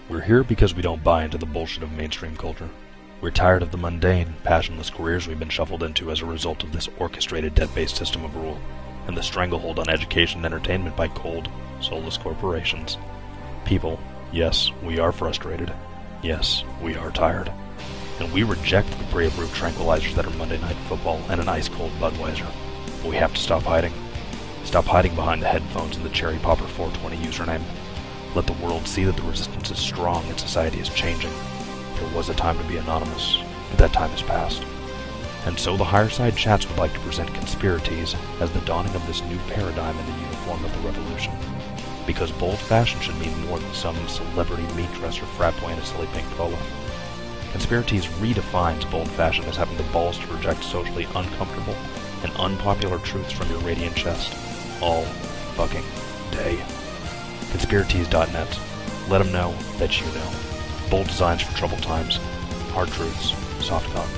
We're here because we don't buy into the bullshit of mainstream culture. We're tired of the mundane, passionless careers we've been shuffled into as a result of this orchestrated debt-based system of rule, and the stranglehold on education and entertainment by cold, soulless corporations. People, yes, we are frustrated. Yes, we are tired. And we reject the pre-approved tranquilizers that are Monday Night Football and an ice-cold Budweiser. But we have to stop hiding. Stop hiding behind the headphones and the Cherry Popper 420 username. Let the world see that the resistance is strong and society is changing. There was a time to be anonymous, but that time has passed. And so the Higherside Chats would like to present ConspiraTees as the dawning of this new paradigm in the uniform of the revolution. Because bold fashion should mean more than some celebrity meat dresser frat boy in a silly pink polo. ConspiraTees redefines bold fashion as having the balls to reject socially uncomfortable and unpopular truths from your radiant chest. All fucking day. ConspiraTees.net. Let them know that you know. Bold designs for troubled times. Hard truths. Soft cock.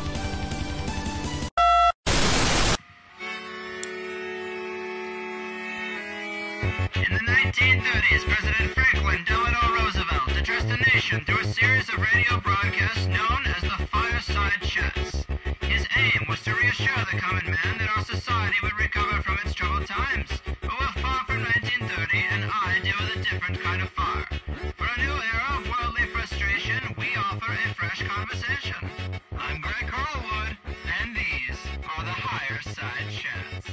In the 1930s, President Franklin Delano Roosevelt addressed the nation through a series of radio broadcasts known as the Fireside Chats. His aim was to reassure the common man that our society would recover from its troubled times. But we're far from 1930, and I deal with a different kind of fire. For a new era of worldly frustration, we offer a fresh conversation. I'm Greg Carlwood, and these are the Higherside Chats.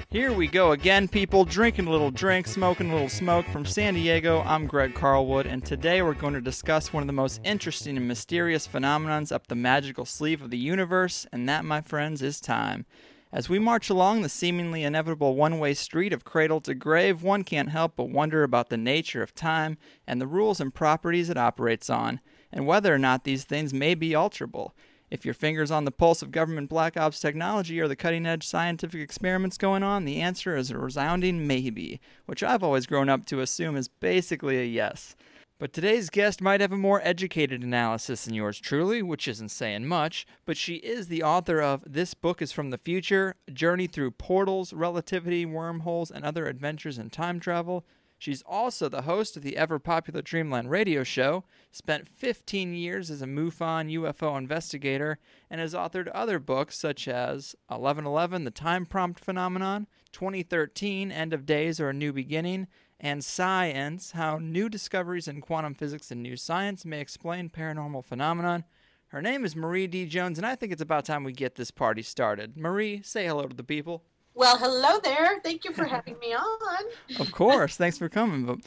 Here we go again, people, drinking a little drink, smoking a little smoke. From San Diego, I'm Greg Carlwood, and today we're going to discuss one of the most interesting and mysterious phenomenons up the magical sleeve of the universe, and that, my friends, is time. As we march along the seemingly inevitable one-way street of cradle to grave, one can't help but wonder about the nature of time and the rules and properties it operates on, and whether or not these things may be alterable. If your finger's on the pulse of government black ops technology or the cutting-edge scientific experiments going on, the answer is a resounding maybe, which I've always grown up to assume is basically a yes. But today's guest might have a more educated analysis than yours truly, which isn't saying much, but she is the author of This Book is from the Future, A Journey Through Portals, Relativity, Wormholes, and Other Adventures in Time Travel. She's also the host of the ever-popular Dreamland radio show, spent 15 years as a MUFON UFO investigator, and has authored other books such as 1111, The Time Prompt Phenomenon, 2013, End of Days or A New Beginning, and Science, How New Discoveries in Quantum Physics and New Science May Explain Paranormal Phenomenon. Her name is Marie D. Jones, and I think it's about time we get this party started. Marie, say hello to the people. Well, hello there. Thank you for having me on. Of course. Thanks for coming. But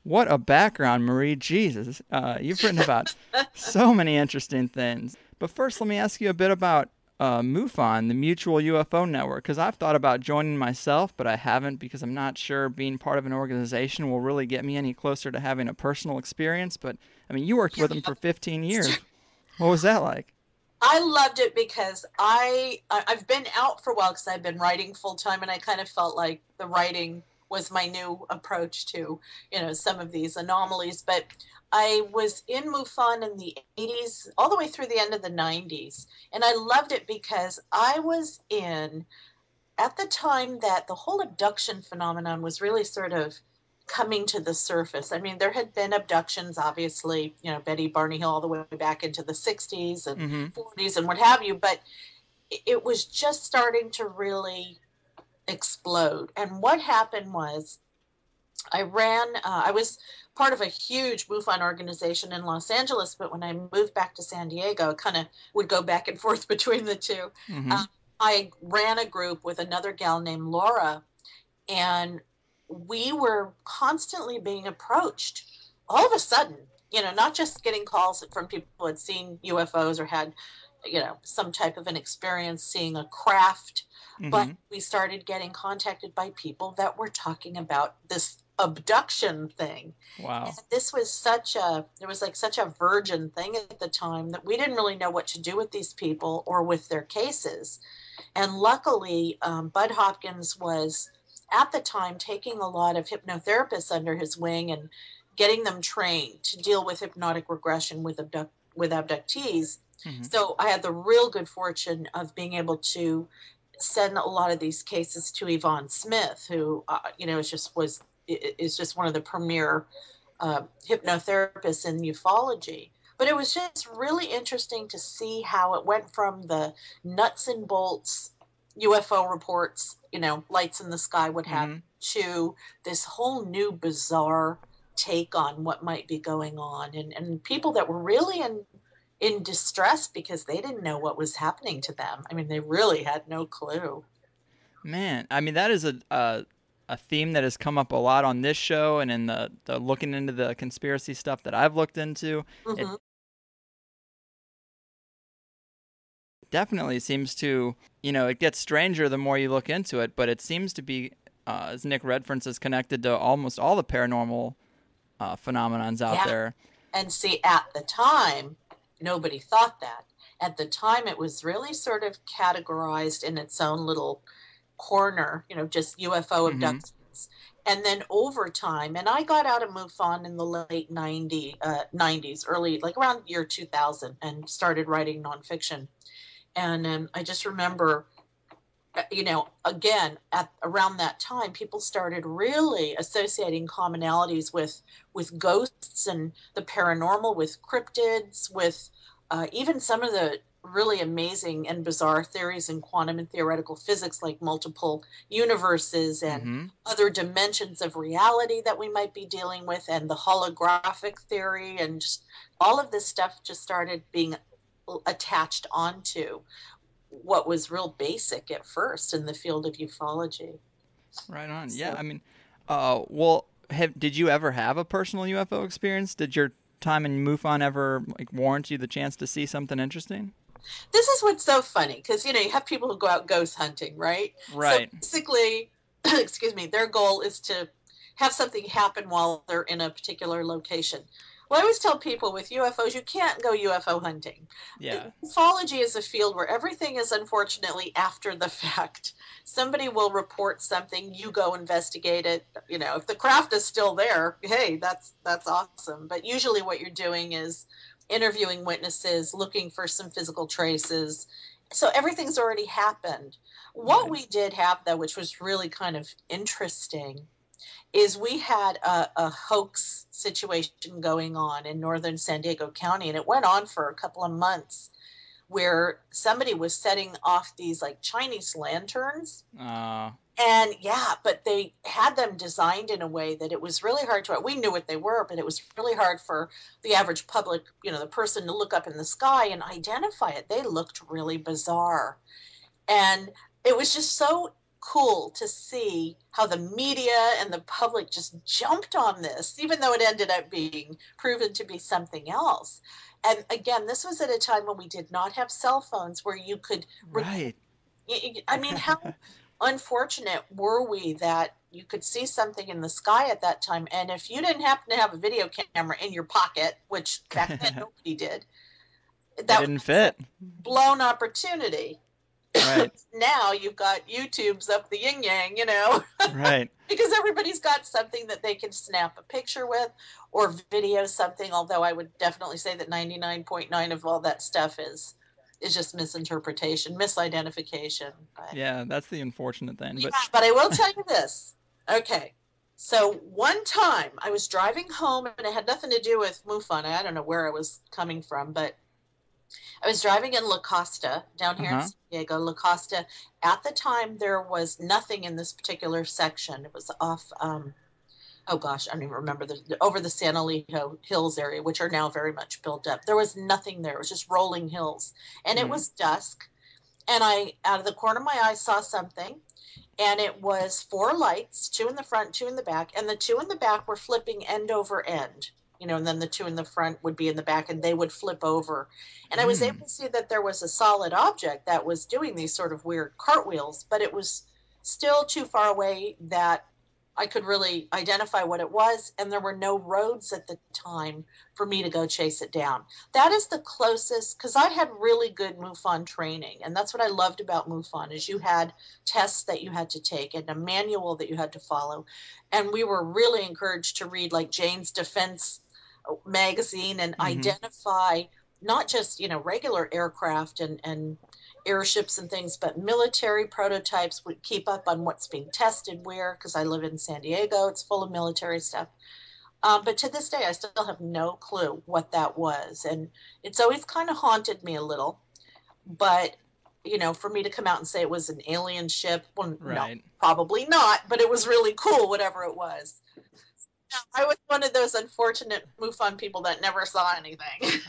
what a background, Marie. Jesus. You've written about so many interesting things. But first, let me ask you a bit about MUFON, the Mutual UFO Network, because I've thought about joining myself, but I haven't because I'm not sure being part of an organization will really get me any closer to having a personal experience. But, I mean, you worked with them for 15 years. What was that like? I loved it because I've been out for a while because I've been writing full time, and I kind of felt like the writing was my new approach to, some of these anomalies. But I was in MUFON in the 80s all the way through the end of the 90s, and I loved it because I was in at the time that the whole abduction phenomenon was really sort of coming to the surface. I mean, there had been abductions, obviously, Betty Barney Hill all the way back into the 60s and 40s and what have you, but it was just starting to really explode. And what happened was I was part of a huge MUFON organization in Los Angeles, but when I moved back to San Diego, I kind of would go back and forth between the two. I ran a group with another gal named Laura, and we were constantly being approached all of a sudden, not just getting calls from people who had seen UFOs or had, some type of an experience seeing a craft, but we started getting contacted by people that were talking about this abduction thing. Wow. And this was such a virgin thing at the time that we didn't really know what to do with these people or with their cases. And luckily, Bud Hopkins was at the time taking a lot of hypnotherapists under his wing and getting them trained to deal with hypnotic regression with abductees. So I had the real good fortune of being able to send a lot of these cases to Yvonne Smith, who is just one of the premier hypnotherapists in ufology. But it was just really interesting to see how it went from the nuts and bolts UFO reports, lights in the sky, what have, to this whole new bizarre take on what might be going on, and people that were really in distress because they didn't know what was happening to them. I mean, they really had no clue. Man, I mean, that is a theme that has come up a lot on this show and in the looking into the conspiracy stuff that I've looked into. It definitely seems to, it gets stranger the more you look into it, but it seems to be, as Nick references, connected to almost all the paranormal phenomenons out there. And see, at the time, nobody thought that. At the time, it was really sort of categorized in its own little corner, just UFO abductions. And then over time, and I got out of MUFON in the late 90s, early, like around year 2000, and started writing nonfiction. And I just remember, again, around that time, people started really associating commonalities with ghosts and the paranormal, with cryptids, with even some of the really amazing and bizarre theories in quantum and theoretical physics, like multiple universes and other dimensions of reality that we might be dealing with, and the holographic theory, and just all of this stuff just started being attached onto what was real basic at first in the field of ufology. Right on. So, yeah, I mean, well, did you ever have a personal UFO experience? Did your time in MUFON ever warrant you the chance to see something interesting? This is what's so funny, because you have people who go out ghost hunting, right? Right. So basically, excuse me, their goal is to have something happen while they're in a particular location. Well, I always tell people with UFOs, you can't go UFO hunting. Yeah. Ufology is a field where everything is unfortunately after the fact. Somebody will report something, you go investigate it. If the craft is still there, hey, that's awesome. But usually what you're doing is interviewing witnesses, looking for some physical traces. So everything's already happened. What we did have, though, which was really kind of interesting, is we had a hoax situation going on in northern San Diego County, and it went on for a couple of months, where somebody was setting off these like Chinese lanterns. And but they had them designed in a way that it was really hard to, we knew what they were, but it was really hard for the average public, the person to look up in the sky and identify it. They looked really bizarre. And it was just so cool to see how the media and the public just jumped on this, even though it ended up being proven to be something else. And again, this was at a time when we did not have cell phones where you could... Right. I mean, how unfortunate were we that you could see something in the sky at that time, and if you didn't happen to have a video camera in your pocket, which back then nobody did, that didn't fit. Blown opportunity. Right. Now you've got YouTubes up the yin-yang, Right. Because everybody's got something that they can snap a picture with or video something, although I would definitely say that 99.9 of all that stuff is just misinterpretation, misidentification. But, yeah, that's the unfortunate thing. But I will tell you this. Okay. So one time I was driving home, and it had nothing to do with MUFON. I don't know where I was coming from, but I was driving in La Costa, down here in San Diego. La Costa, at the time, there was nothing in this particular section. It was off, oh gosh, I don't even remember, over the San Elijo Hills area, which are now very much built up. There was nothing there. It was just rolling hills. And it was dusk. And I, out of the corner of my eye, saw something. And it was 4 lights, 2 in the front, 2 in the back. And the 2 in the back were flipping end over end. And then the 2 in the front would be in the back, and they would flip over. And I was able to see that there was a solid object that was doing these sort of weird cartwheels, but it was still too far away that I could really identify what it was, and there were no roads at the time for me to go chase it down. That is the closest, because I had really good MUFON training, and that's what I loved about MUFON, is you had tests that you had to take and a manual that you had to follow. And we were really encouraged to read like Jane's Defense magazine and identify not just, regular aircraft and airships and things, but military prototypes. Would keep up on what's being tested where, because I live in San Diego, it's full of military stuff. But to this day, I still have no clue what that was. And it's always kind of haunted me a little. But, for me to come out and say it was an alien ship, well, Right. no, probably not. But it was really cool, whatever it was. I was one of those unfortunate MUFON people that never saw anything.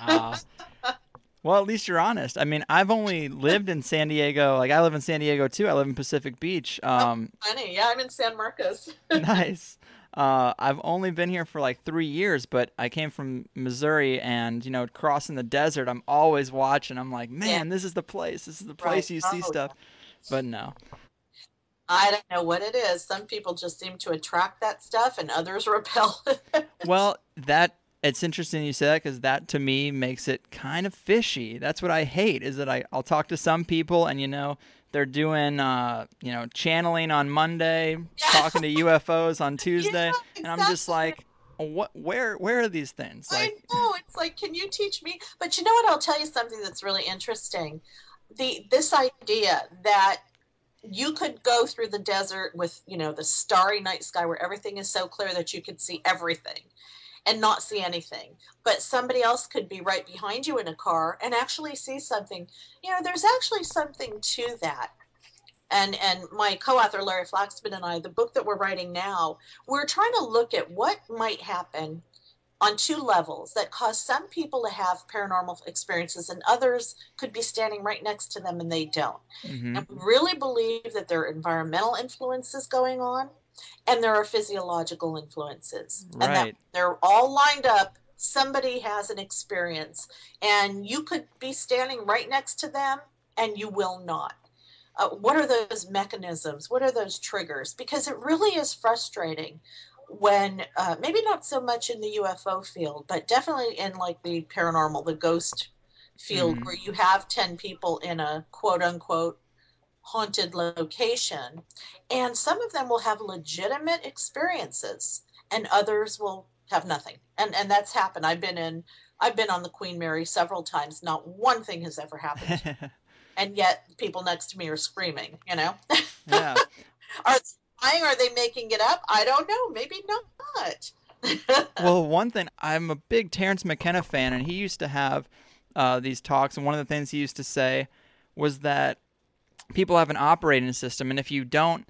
Well, at least you're honest. I mean, I've only lived in San Diego. Like, I live in San Diego, too. I live in Pacific Beach. Funny. Yeah, I'm in San Marcos. Nice. I've only been here for like 3 years, but I came from Missouri, and crossing the desert, I'm always watching. I'm like, man, this is the place. This is the place you see stuff. Yeah. But no. I don't know what it is. Some people just seem to attract that stuff, and others repel it. Well, it's interesting you say that, because that to me makes it kind of fishy. That's what I hate, is that I'll talk to some people, and they're doing channeling on Monday, talking to UFOs on Tuesday, Yeah, and I'm just like, where are these things? I know. It's like, can you teach me? But you know what? I'll tell you something that's really interesting. This idea that you could go through the desert with, the starry night sky where everything is so clear that you could see everything and not see anything. But somebody else could be right behind you in a car and actually see something. There's actually something to that. And my co-author, Larry Flaxman, and I, the book that we're writing now, we're trying to look at what might happen on two levels that cause some people to have paranormal experiences and others could be standing right next to them and they don't. Mm-hmm. And we really believe that there are environmental influences going on and there are physiological influences. Right. And that they're all lined up. Somebody has an experience and you could be standing right next to them and you will not. What are those mechanisms? What are those triggers? Because it really is frustrating when, maybe not so much in the UFO field, but definitely in like the paranormal, the ghost field, where you have 10 people in a quote unquote haunted location, and some of them will have legitimate experiences and others will have nothing. And that's happened. I've been on the Queen Mary several times. Not one thing has ever happened. And yet people next to me are screaming, Yeah. Are they making it up? I don't know. Maybe not. Well, one thing, I'm a big Terrence McKenna fan, and he used to have these talks, and one of the things he used to say was that people have an operating system, and if you don't,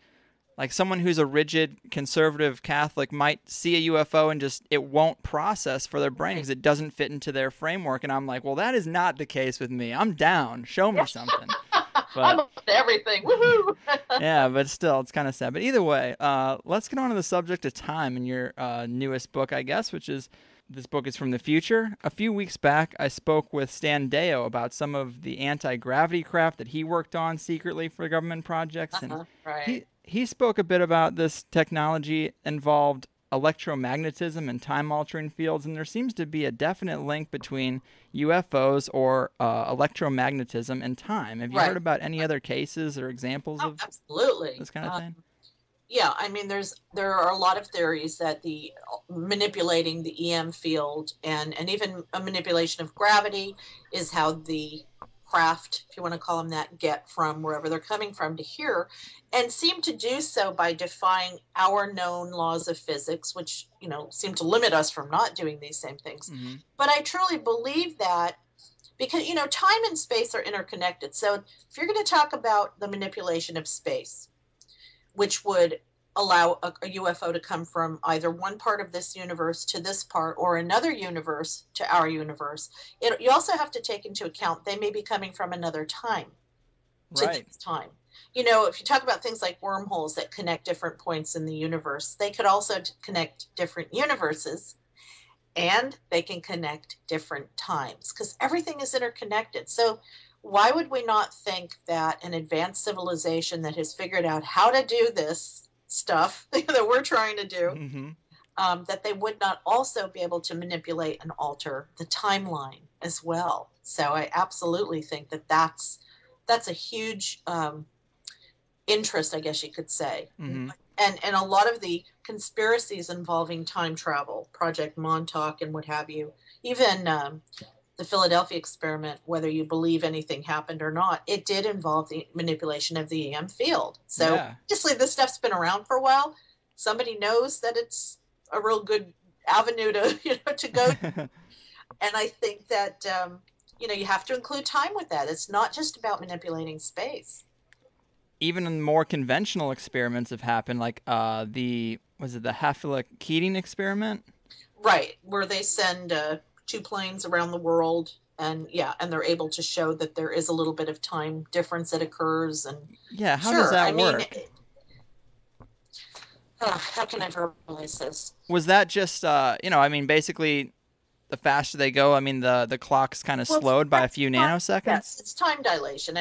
like someone who's a rigid conservative Catholic might see a UFO and just it won't process for their brain because it doesn't fit into their framework. And I'm like, well, that is not the case with me. I'm down. Show me something. But, I'm up to everything. Woohoo! Yeah, but still, it's kind of sad. But either way, let's get on to the subject of time in your newest book, I guess, which is this book is from the future. A few weeks back, I spoke with Stan Deyo about some of the anti-gravity craft that he worked on secretly for government projects. And right. He spoke a bit about this technology involved electromagnetism and time-altering fields, and there seems to be a definite link between UFOs or electromagnetism and time. Have you heard about any other cases or examples of absolutely this kind of thing? Yeah, I mean, there are a lot of theories that the manipulating the EM field and even a manipulation of gravity is how the craft, if you want to call them that, get from wherever they're coming from to here, and seem to do so by defying our known laws of physics, which, seem to limit us from not doing these same things. Mm-hmm. But I truly believe that because, time and space are interconnected. So if you're going to talk about the manipulation of space, which would allow a UFO to come from either one part of this universe to this part or another universe to our universe, you also have to take into account they may be coming from another time to this time. If you talk about things like wormholes that connect different points in the universe, they could also connect different universes and they can connect different times because everything is interconnected. So why would we not think that an advanced civilization that has figured out how to do this stuff that we're trying to do, mm-hmm. That they would not also be able to manipulate and alter the timeline as well? So I absolutely think that that's a huge interest, I guess you could say. Mm-hmm. And a lot of the conspiracies involving time travel, Project Montauk and what have you, even the Philadelphia experiment, whether you believe anything happened or not, it did involve the manipulation of the EM field. So obviously this stuff's been around for a while. Somebody knows that it's a real good avenue to to go. And I think that you have to include time with that. It's not just about manipulating space. Even in more conventional experiments have happened, like the Hafele-Keating experiment? Right, where they send 2 planes around the world, and they're able to show that there is a little bit of time difference that occurs. And Yeah, how does that work? How can I verbalize this? Was that just basically the faster they go, the clock's kind of slowed by a few nanoseconds? Yes, it's time dilation.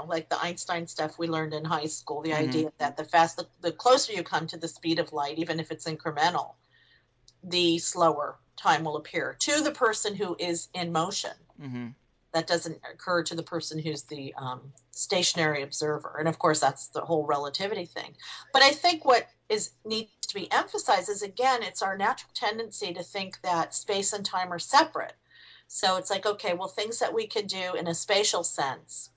Like the Einstein stuff we learned in high school, the idea that the closer you come to the speed of light, even if it's incremental, the slower time will appear to the person who is in motion. Mm-hmm. That doesn't occur to the person who's the stationary observer. And of course, that's the whole relativity thing. But I think what needs to be emphasized is, again, it's our natural tendency to think that space and time are separate. So it's like, okay, well, things that we can do in a spatial sense,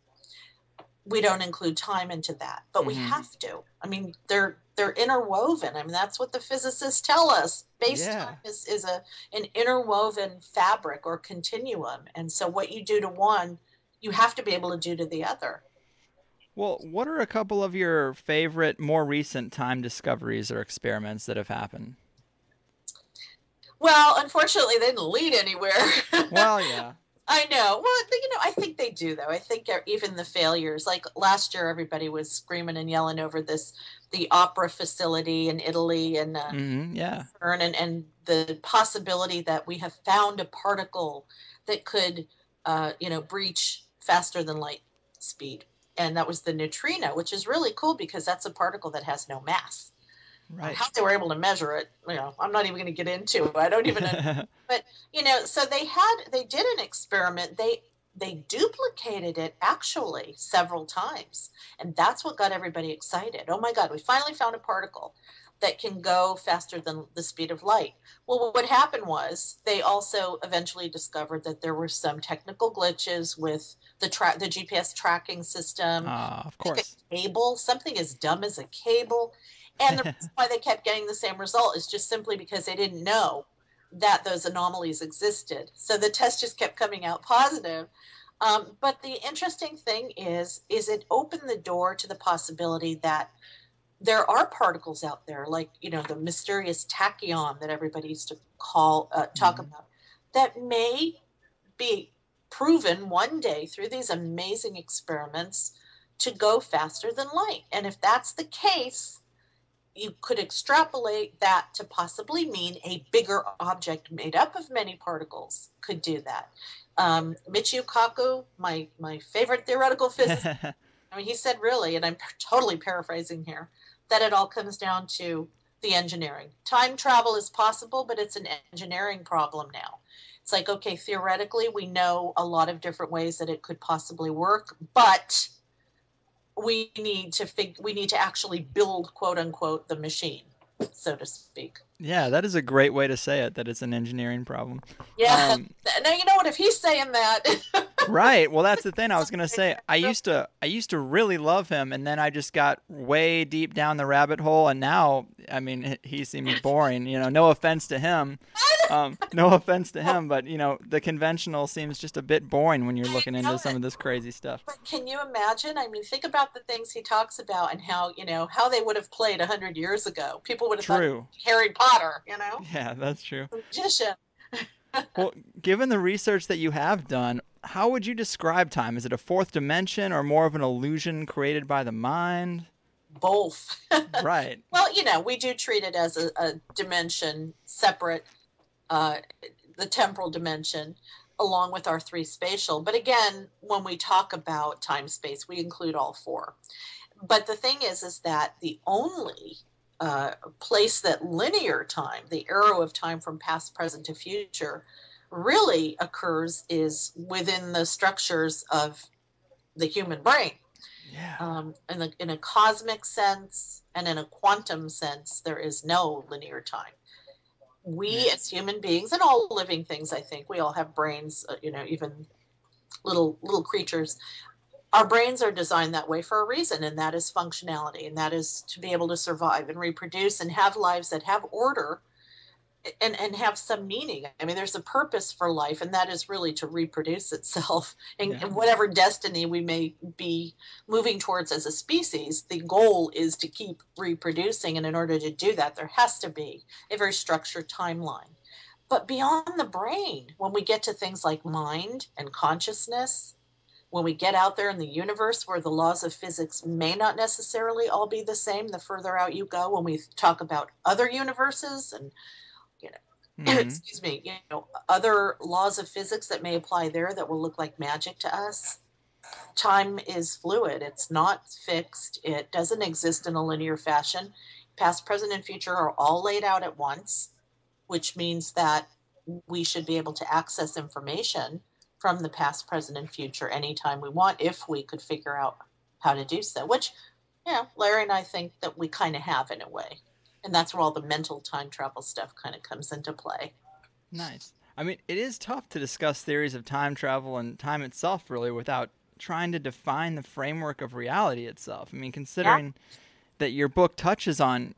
we don't include time into that, but we have to. They're interwoven. That's what the physicists tell us. Space-time is an interwoven fabric or continuum. And so what you do to one, you have to be able to do to the other. Well, what are a couple of your favorite, more recent time discoveries or experiments that have happened? Well, unfortunately, they didn't lead anywhere. Well, yeah. I know. Well, I think they do, though. I think even the failures, like last year, everybody was screaming and yelling over the opera facility in Italy and and the possibility that we have found a particle that could, breach faster than light speed. And that was the neutrino, which is really cool because that's a particle that has no mass. Right. How they were able to measure it, I'm not even going to get into it. I don't even know. But, so they did an experiment. They duplicated it actually several times. And that's what got everybody excited. Oh my God, we finally found a particle that can go faster than the speed of light. Well, what happened was they also eventually discovered that there were some technical glitches with the GPS tracking system. Of course. A cable, something as dumb as a cable. And the reason why they kept getting the same result is just simply because they didn't know that those anomalies existed. So the test just kept coming out positive. But the interesting thing is it opened the door to the possibility that there are particles out there, like, the mysterious tachyon that everybody used to talk about, that may be proven one day through these amazing experiments to go faster than light. And if that's the case, you could extrapolate that to possibly mean a bigger object made up of many particles could do that. Michio Kaku, my favorite theoretical physicist, he said really, and I'm totally paraphrasing here, that it all comes down to the engineering. Time travel is possible, but it's an engineering problem now. It's like, okay, theoretically, we know a lot of different ways that it could possibly work, but we need to actually build, quote unquote, the machine, so to speak. Yeah, that is a great way to say it, that it's an engineering problem. Yeah. Now, you know what, if he's saying that. Right. Well, that's the thing. I was going to say, I used to really love him, and then I just got way deep down the rabbit hole, and now, he seems boring. No offense to him. No offense to him, but, the conventional seems just a bit boring when you're looking into some of this crazy stuff. But can you imagine? think about the things he talks about and how, how they would have played 100 years ago. People would have thought Harry Potter, Yeah, that's true. Magician. Well, given the research that you have done, how would you describe time? Is it a fourth dimension or more of an illusion created by the mind? Both. Right. Well, we do treat it as a dimension separate, the temporal dimension, along with our 3 spatial. But again, when we talk about time space, we include all 4. But the thing is that the only place that linear time, the arrow of time from past, present to future, really occurs is within the structures of the human brain. Yeah. In a cosmic sense and in a quantum sense, there is no linear time. We as human beings and all living things, I think, we all have brains, even little creatures. Our brains are designed that way for a reason, and that is functionality, and that is to be able to survive and reproduce and have lives that have order and have some meaning. I mean, there's a purpose for life, and that is really to reproduce itself. And whatever destiny we may be moving towards as a species, the goal is to keep reproducing. And in order to do that, there has to be a very structured timeline. But beyond the brain, when we get to things like mind and consciousness, when we get out there in the universe where the laws of physics may not necessarily all be the same, the further out you go, when we talk about other universes and, excuse me, other laws of physics that may apply there that will look like magic to us. Time is fluid. It's not fixed. It doesn't exist in a linear fashion. Past, present, and future are all laid out at once, which means that we should be able to access information from the past, present, and future anytime we want, if we could figure out how to do so, which, Larry and I think that we kind of have in a way. And that's where all the mental time travel stuff kind of comes into play. Nice. I mean, it is tough to discuss theories of time travel and time itself, really, without trying to define the framework of reality itself. I mean, considering that your book touch on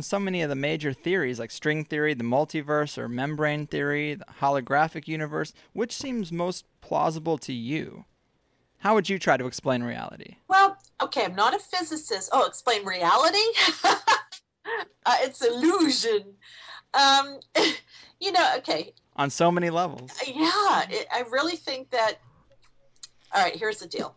so many of the major theories, like string theory, the multiverse or membrane theory, the holographic universe. Which seems most plausible to you? How would you try to explain reality? Well, okay, I'm not a physicist. Oh, explain reality? It's illusion. Okay. On so many levels. I really think that, all right, here's the deal.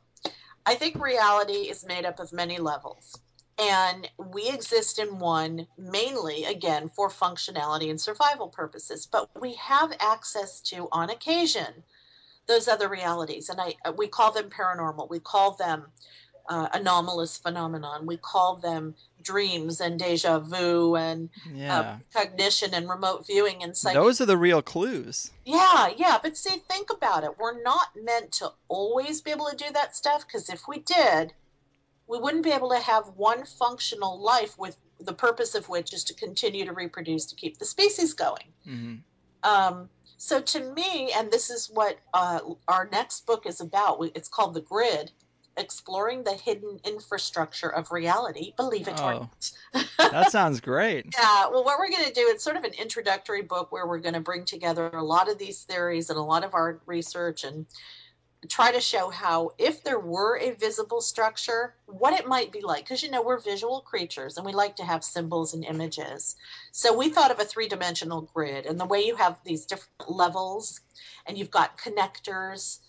I think reality is made up of many levels. And we exist in one mainly, again, for functionality and survival purposes. But we have access to, on occasion, those other realities. And we call them paranormal. We call them anomalous phenomenon. We call them dreams and deja vu and cognition and remote viewing and psychic. Those are the real clues. Yeah. But see, think about it. We're not meant to always be able to do that stuff, because if we did, we wouldn't be able to have one functional life with the purpose of which is to continue to reproduce to keep the species going. Mm-hmm. So to me, and this is what our next book is about, it's called The Grid, Exploring the Hidden Infrastructure of Reality, believe it or not. That sounds great. Yeah, well, what we're going to do, it's sort of an introductory book where we're going to bring together a lot of these theories and a lot of our research and try to show how, if there were a visible structure, what it might be like. Because, we're visual creatures and we like to have symbols and images. So we thought of a three-dimensional grid, and the way you have these different levels and you've got connectors,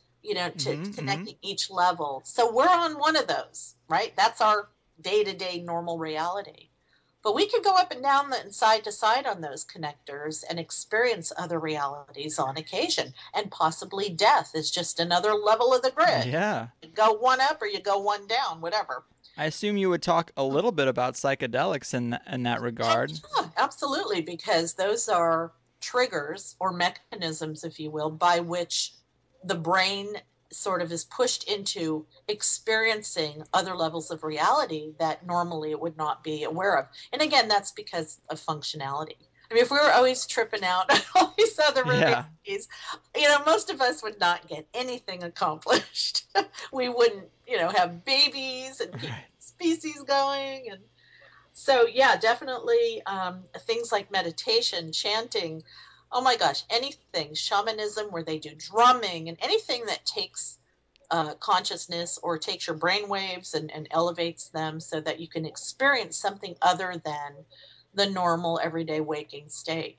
to connect each level. So we're on one of those, right? That's our day-to-day normal reality. But we could go up and down and side to side on those connectors and experience other realities on occasion. And possibly death is just another level of the grid. Yeah. You go one up or you go one down, whatever. I assume you would talk a little bit about psychedelics in that regard. Yeah, absolutely, because those are triggers or mechanisms, if you will, by which the brain sort of is pushed into experiencing other levels of reality that normally it would not be aware of. And again, that's because of functionality. I mean, if we were always tripping out on all these other realities, most of us would not get anything accomplished. We wouldn't, have babies and keep species going. And so, definitely things like meditation, chanting, oh my gosh, anything, shamanism where they do drumming and anything that takes consciousness or takes your brain waves and elevates them so that you can experience something other than the normal everyday waking state.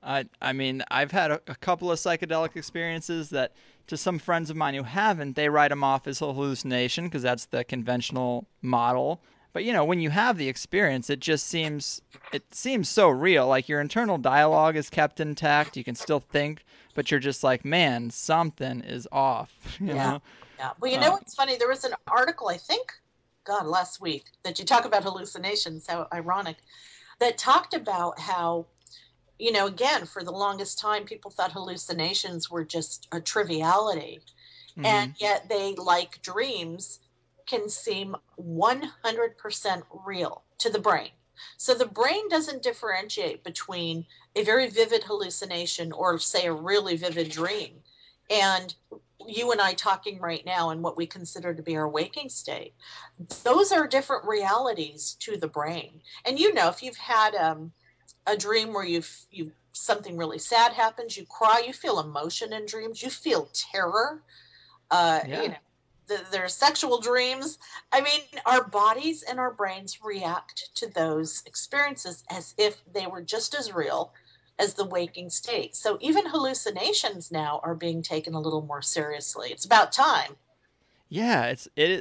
I mean, I've had a couple of psychedelic experiences that, to some friends of mine who haven't, they write them off as a hallucination because that's the conventional model. But, when you have the experience, it seems so real. Like, your internal dialogue is kept intact. You can still think, but you're just like, man, something is off. You know? Yeah. Well, what's funny? There was an article, I think, last week, that you talk about hallucinations, how ironic, that talked about how, again, for the longest time, people thought hallucinations were just a triviality. Mm-hmm. And yet they, like dreams, can seem 100% real to the brain. So the brain doesn't differentiate between a very vivid hallucination or, say, a really vivid dream and you and I talking right now in what we consider to be our waking state. Those are different realities to the brain. And if you've had a dream where you something really sad happens, you cry, you feel emotion in dreams, you feel terror. You know, there's sexual dreams. I mean, our bodies and our brains react to those experiences as if they were just as real as the waking state. So even hallucinations now are being taken a little more seriously. It's about time. Yeah,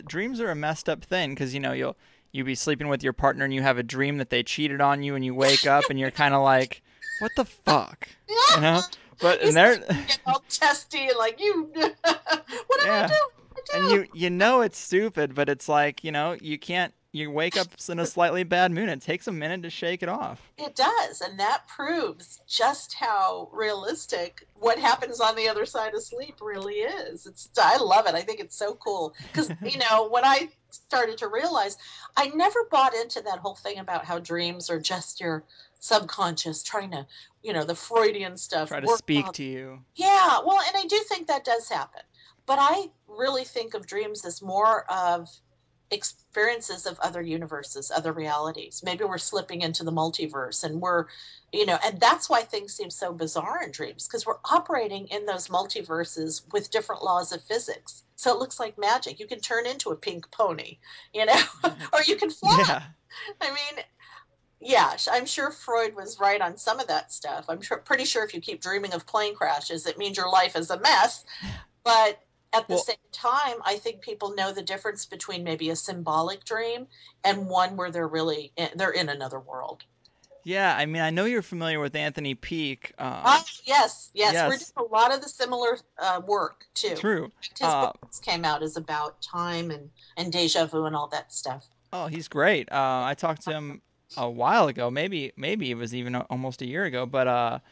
dreams are a messed up thing because you'll be sleeping with your partner and you have a dream that they cheated on you and you wake up and you're kind of like, what the fuck, you know? But and they're Get all testy and like what did I do? And it's stupid, but it's like you wake up in a slightly bad mood. It takes a minute to shake it off. It does, and that proves just how realistic what happens on the other side of sleep really is. I love it. I think it's so cool because when I started to realize, I never bought into that whole thing about how dreams are just your subconscious trying to, the Freudian stuff. Try to speak to you. Yeah, well, and I do think that does happen, but I really think of dreams as more of experiences of other universes, other realities. Maybe we're slipping into the multiverse and we're, and that's why things seem so bizarre in dreams, because we're operating in those multiverses with different laws of physics. So it looks like magic. You can turn into a pink pony, or you can fly. Yeah. I mean, yeah, I'm sure Freud was right on some of that stuff. Pretty sure if you keep dreaming of plane crashes, it means your life is a mess. But at the same time, I think people know the difference between maybe a symbolic dream and one where they're in another world. Yeah, I mean, I know you're familiar with Anthony Peake. Yes. We're doing a lot of the similar work, too. True. His books came out is about time and deja vu and all that stuff. Oh, he's great. I talked to him a while ago, maybe it was even almost a year ago, but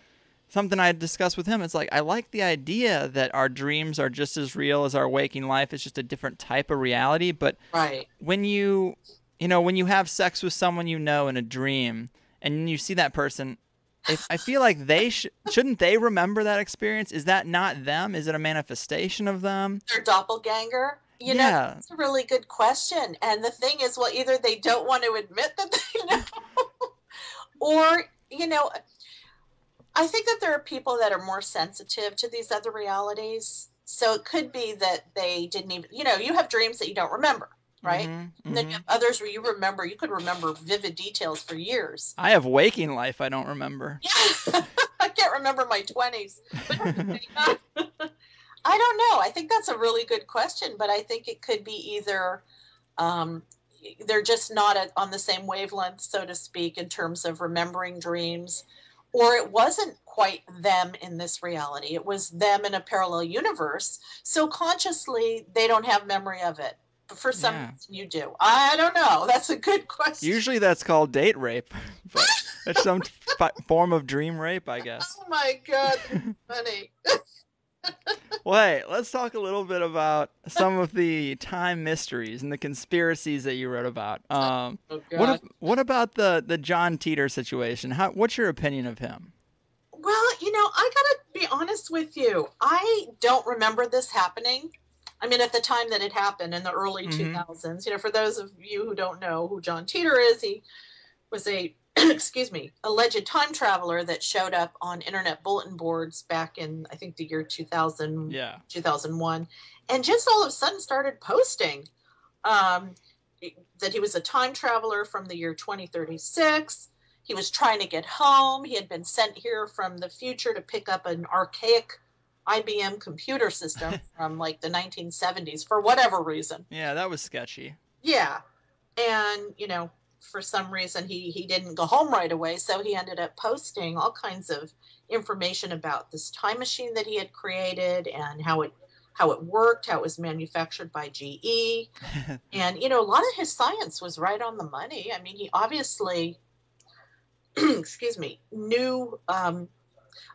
something I discussed with him, it's like, I like the idea that our dreams are just as real as our waking life. It's just a different type of reality. But right. When you have sex with someone in a dream and you see that person, I feel like they shouldn't they remember that experience? Is that not them? Is it a manifestation of them? Their doppelganger? That's a really good question. And the thing is, well, either they don't want to admit that they know or, I think that there are people that are more sensitive to these other realities. So it could be that they didn't even, you have dreams that you don't remember, right? Mm-hmm, and then you have others where you could remember vivid details for years. I have waking life I don't remember. Yeah. I can't remember my 20s. I don't know. I think that's a really good question, but I think it could be either they're just not on the same wavelength, so to speak, in terms of remembering dreams. Or it wasn't quite them in this reality. It was them in a parallel universe. So consciously, they don't have memory of it. But for some reason, you do. I don't know. That's a good question. Usually that's called date rape. But that's some form of dream rape, I guess. Oh, my God. That's funny. Well, hey, let's talk a little bit about some of the time mysteries and the conspiracies that you wrote about. What about the John Teeter situation? What's your opinion of him? Well, I gotta be honest with you. I don't remember this happening. I mean, at the time that it happened in the early 2000s. For those of you who don't know who John Teeter is, he was a alleged time traveler that showed up on internet bulletin boards back in, I think, the year 2000, 2001, and just all of a sudden started posting that he was a time traveler from the year 2036. He was trying to get home. He had been sent here from the future to pick up an archaic IBM computer system from like the 1970s for whatever reason. Yeah, that was sketchy. Yeah. And, for some reason he didn't go home right away, so he ended up posting all kinds of information about this time machine that he had created and how it worked, how it was manufactured by GE. And a lot of his science was right on the money. I mean, he obviously knew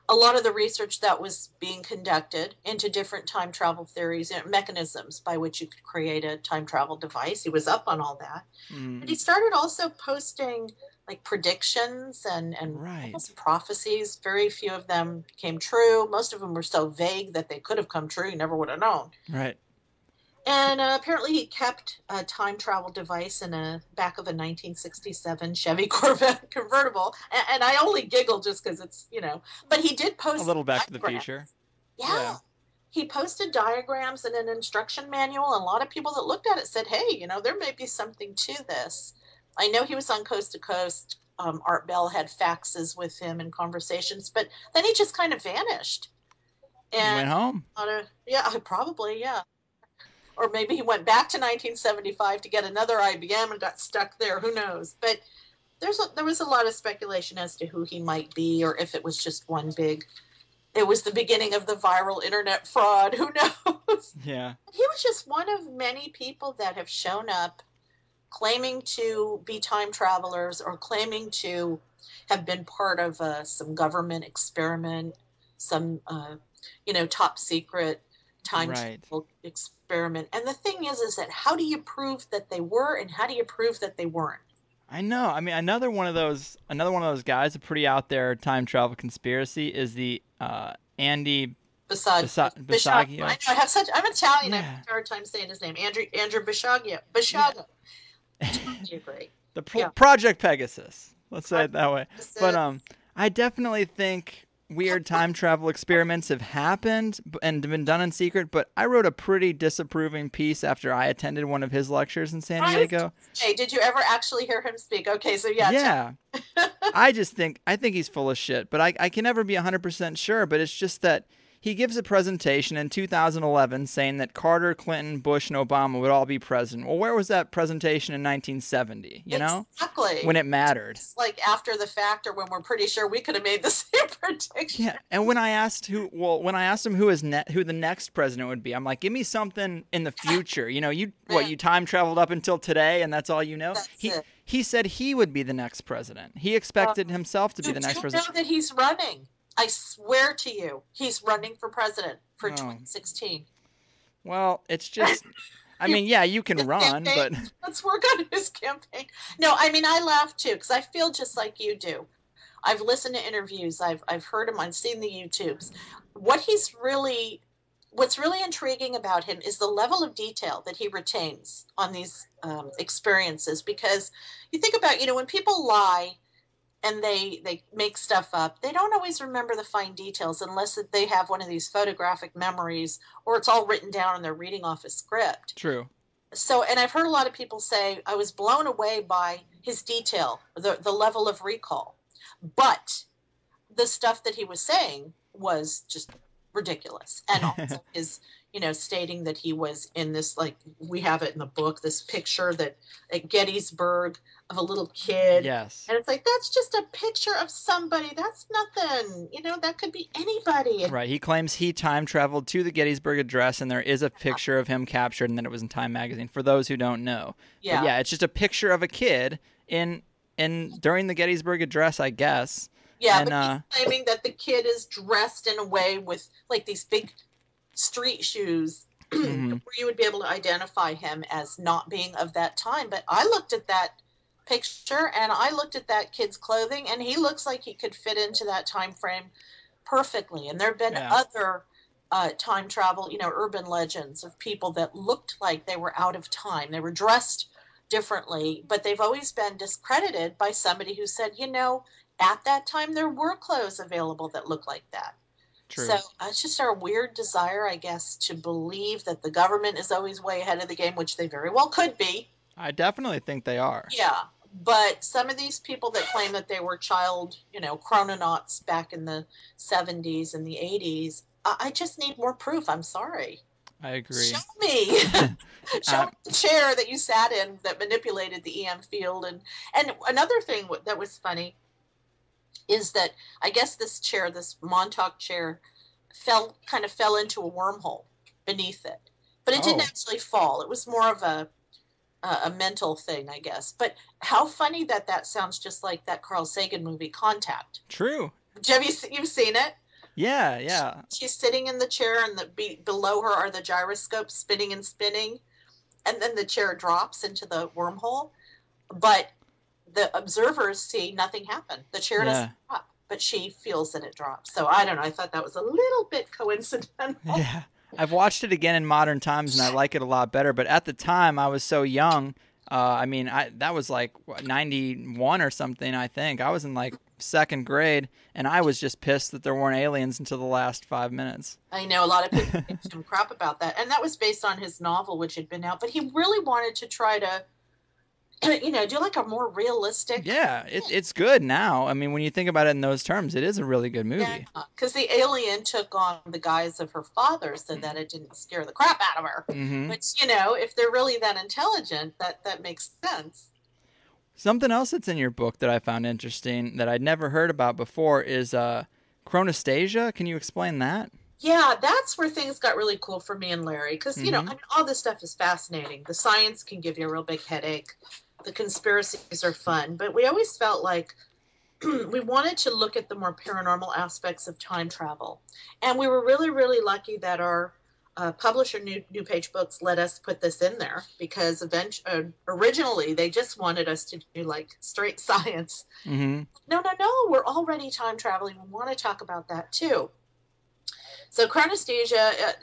a lot of the research that was being conducted into different time travel theories and mechanisms by which you could create a time travel device. He was up on all that. But he started also posting like predictions and almost prophecies. Very few of them came true. Most of them were so vague that they could have come true. You never would have known. Right. And apparently he kept a time travel device in a back of a 1967 Chevy Corvette convertible. And I only giggle just because it's, but he did A post little Back to the diagrams. Future. Yeah. He posted diagrams and an instruction manual, and a lot of people that looked at it said, hey, there may be something to this. I know he was on Coast to Coast. Art Bell had faxes with him and conversations, but then he just kind of vanished. And Went home. Yeah, probably, yeah. Or maybe he went back to 1975 to get another IBM and got stuck there. Who knows? But there was a lot of speculation as to who he might be, or if it was just one big. It was the beginning of the viral internet fraud. Who knows? Yeah. He was just one of many people that have shown up claiming to be time travelers or claiming to have been part of some government experiment, some, top secret time travel experiment. And the thing is that how do you prove that they were, and how do you prove that they weren't? I know. I mean, another one of those guys, a pretty out there time travel conspiracy, is the Andy Bisagio. I know. I'm Italian. Yeah. I have a hard time saying his name. Andrew Bisagio. Bisagio. You're great. Project Pegasus. Let's say it that way. But I definitely think weird time travel experiments have happened and been done in secret, but I wrote a pretty disapproving piece after I attended one of his lectures in San Diego. Hey, did you ever actually hear him speak? Okay, so yeah. Yeah. I think he's full of shit, but I can never be 100% sure, but it's just that he gives a presentation in 2011 saying that Carter, Clinton, Bush, and Obama would all be president. Well, where was that presentation in 1970, Exactly. When it mattered. It's like after the fact, or when we're pretty sure we could have made the same prediction. Yeah, and when I asked him who the next president would be, I'm like, give me something in the future. You time traveled up until today and that's all you know? He said he would be the next president. He expected himself to be the next president. You know that he's running. I swear to you, he's running for president for 2016. Well, it's just, I mean, yeah, you can run, but let's work on his campaign. No, I mean, I laugh too, because I feel just like you do. I've listened to interviews. I've heard him. I've seen the YouTubes. What's really intriguing about him is the level of detail that he retains on these experiences. Because you think about, when people lie and they make stuff up, they don't always remember the fine details unless they have one of these photographic memories or it's all written down and they're reading off a script. True. So, and I've heard a lot of people say, I was blown away by his detail, the level of recall. But the stuff that he was saying was just ridiculous. And also his, stating that he was in this, like, we have it in the book, this picture that at Gettysburg of a little kid. Yes. And it's like, that's just a picture of somebody. That's nothing. That could be anybody. Right. He claims he time traveled to the Gettysburg Address, and there is a picture of him captured, and then it was in Time magazine, for those who don't know. Yeah. But yeah, it's just a picture of a kid during the Gettysburg Address, I guess. Yeah, and, but he's claiming that the kid is dressed in a way with, like, these big street shoes mm-hmm. where you would be able to identify him as not being of that time. But I looked at that picture and I looked at that kid's clothing, and he looks like he could fit into that time frame perfectly. And there have been other time travel, urban legends of people that looked like they were out of time. They were dressed differently, but they've always been discredited by somebody who said, at that time there were clothes available that looked like that. True. So it's just our weird desire, I guess, to believe that the government is always way ahead of the game, which they very well could be. I definitely think they are. Yeah, but some of these people that claim that they were child, chrononauts back in the 70s and the 80s, I just need more proof. I'm sorry. I agree. Show me. Show me the chair that you sat in that manipulated the EM field. And another thing that was funny is that I guess this Montauk chair fell into a wormhole beneath it. But it didn't actually fall. It was more of a mental thing, I guess. But how funny that sounds just like that Carl Sagan movie, Contact. True. You've seen it? Yeah. She's sitting in the chair, and below her are the gyroscopes spinning and spinning, and then the chair drops into the wormhole. But the observers see nothing happen. The chair doesn't drop, but she feels that it drops. So I don't know. I thought that was a little bit coincidental. Yeah. I've watched it again in modern times, and I like it a lot better. But at the time, I was so young. That was like 91 or something, I think. I was in like second grade, and I was just pissed that there weren't aliens until the last 5 minutes. I know a lot of people gave him crap about that. And that was based on his novel, which had been out. But he really wanted to try to, do like a more realistic. Yeah, it's good now. I mean, when you think about it in those terms, it is a really good movie. Because the alien took on the guise of her father so that it didn't scare the crap out of her. Mm-hmm. Which, if they're really that intelligent, that makes sense. Something else that's in your book that I found interesting that I'd never heard about before is chronostasia. Can you explain that? Yeah, that's where things got really cool for me and Larry. Because, all this stuff is fascinating. The science can give you a real big headache. The conspiracies are fun. But we always felt like we wanted to look at the more paranormal aspects of time travel. And we were really, really lucky that our publisher, New Page Books, let us put this in there because originally they just wanted us to do like straight science. Mm-hmm. No, we're already time traveling. We want to talk about that too. So chronostasia,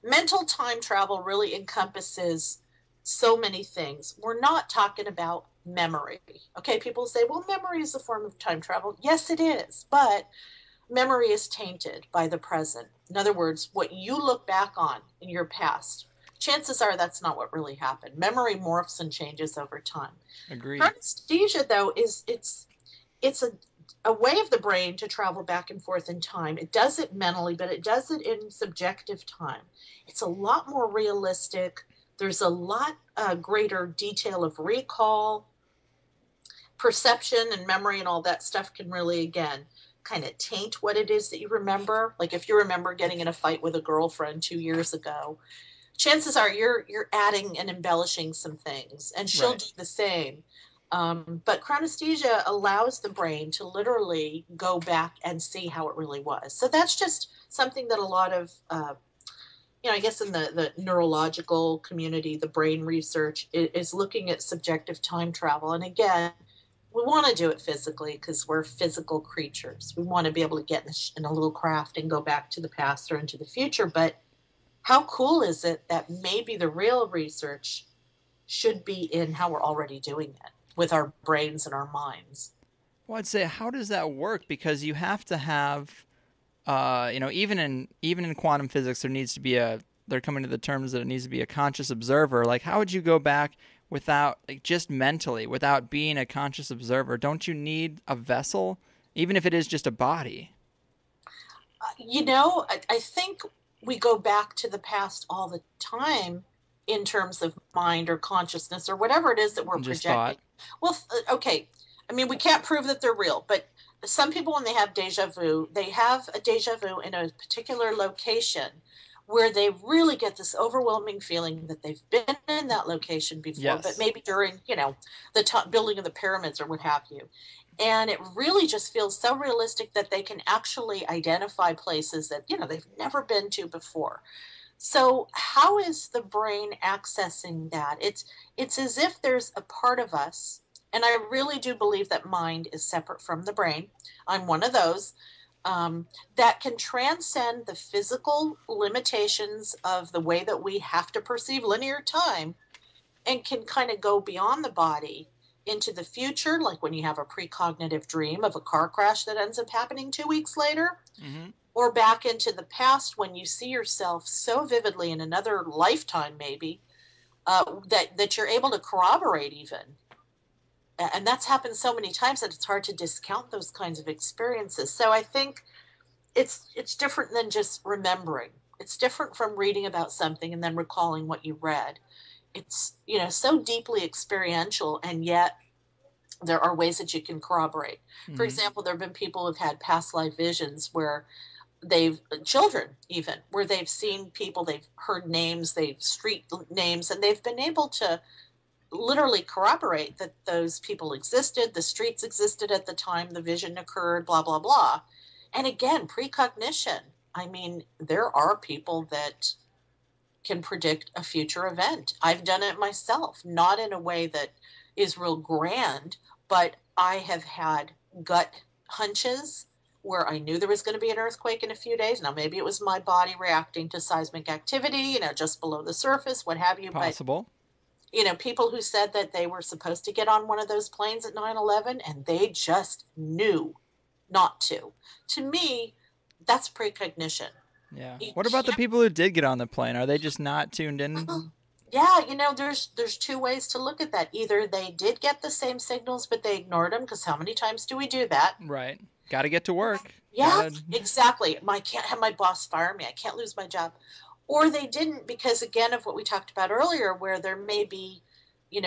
mental time travel really encompasses so many things. We're not talking about memory. Okay, people say, well, memory is a form of time travel. Yes, it is, but memory is tainted by the present. In other words, what you look back on in your past, chances are that's not what really happened. Memory morphs and changes over time. Agreed. Chronesthesia, though, it's a way of the brain to travel back and forth in time. It does it mentally, but it does it in subjective time. It's a lot more realistic. There's a lot greater detail of recall, perception, and memory, and all that stuff can really, again, kind of taint what it is that you remember. Like if you remember getting in a fight with a girlfriend 2 years ago, chances are you're adding and embellishing some things, and she'll do the same. But chronesthesia allows the brain to literally go back and see how it really was. So that's just something that a lot of, I guess in the neurological community, the brain research is looking at subjective time travel. And again, we want to do it physically because we're physical creatures. We want to be able to get in a little craft and go back to the past or into the future. But how cool is it that maybe the real research should be in how we're already doing it with our brains and our minds? Well, I'd say, how does that work? Because you have to have, even in quantum physics, there needs to be they're coming to the terms that it needs to be a conscious observer. Like, how would you go back without, like, just mentally, without being a conscious observer? Don't you need a vessel, even if it is just a body? I think we go back to the past all the time in terms of mind or consciousness or whatever it is that we're projecting. Thought. Well, okay. I mean, we can't prove that they're real, but some people, when they have deja vu, they have a deja vu in a particular location where they really get this overwhelming feeling that they've been in that location before, but maybe during, the building of the pyramids or what have you. And it really just feels so realistic that they can actually identify places that, they've never been to before. So how is the brain accessing that? It's as if there's a part of us, and I really do believe that mind is separate from the brain. I'm one of those. That can transcend the physical limitations of the way that we have to perceive linear time and can kind of go beyond the body into the future, like when you have a precognitive dream of a car crash that ends up happening 2 weeks later, or back into the past when you see yourself so vividly in another lifetime maybe that you're able to corroborate even. And that's happened so many times that it's hard to discount those kinds of experiences. So I think it's different than just remembering. It's different from reading about something and then recalling what you read. It's, so deeply experiential, and yet there are ways that you can corroborate. For example, there have been people who've had past life visions where children even, where they've seen people, they've heard names, street names, and they've been able to literally corroborate that those people existed, the streets existed at the time the vision occurred, blah, blah, blah. And again, precognition. I mean, there are people that can predict a future event. I've done it myself, not in a way that is real grand, but I have had gut hunches where I knew there was going to be an earthquake in a few days. Now, maybe it was my body reacting to seismic activity, just below the surface, what have you. Possible. But, people who said that they were supposed to get on one of those planes at 9/11 and they just knew not to. To me, that's precognition. Yeah. What about the people who did get on the plane? Are they just not tuned in? Yeah, there's two ways to look at that. Either they did get the same signals, but they ignored them, because how many times do we do that? Right. Got to get to work. Yeah, exactly. I can't have my boss fire me. I can't lose my job. Or they didn't, because, again, of what we talked about earlier, where there may be,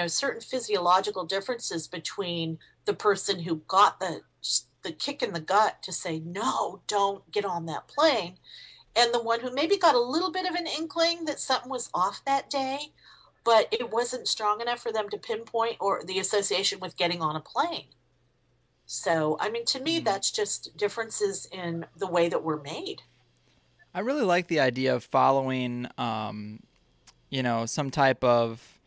certain physiological differences between the person who got the kick in the gut to say, no, don't get on that plane, and the one who maybe got a little bit of an inkling that something was off that day, but it wasn't strong enough for them to pinpoint or the association with getting on a plane. So, to me, that's just differences in the way that we're made. I really like the idea of following, some type of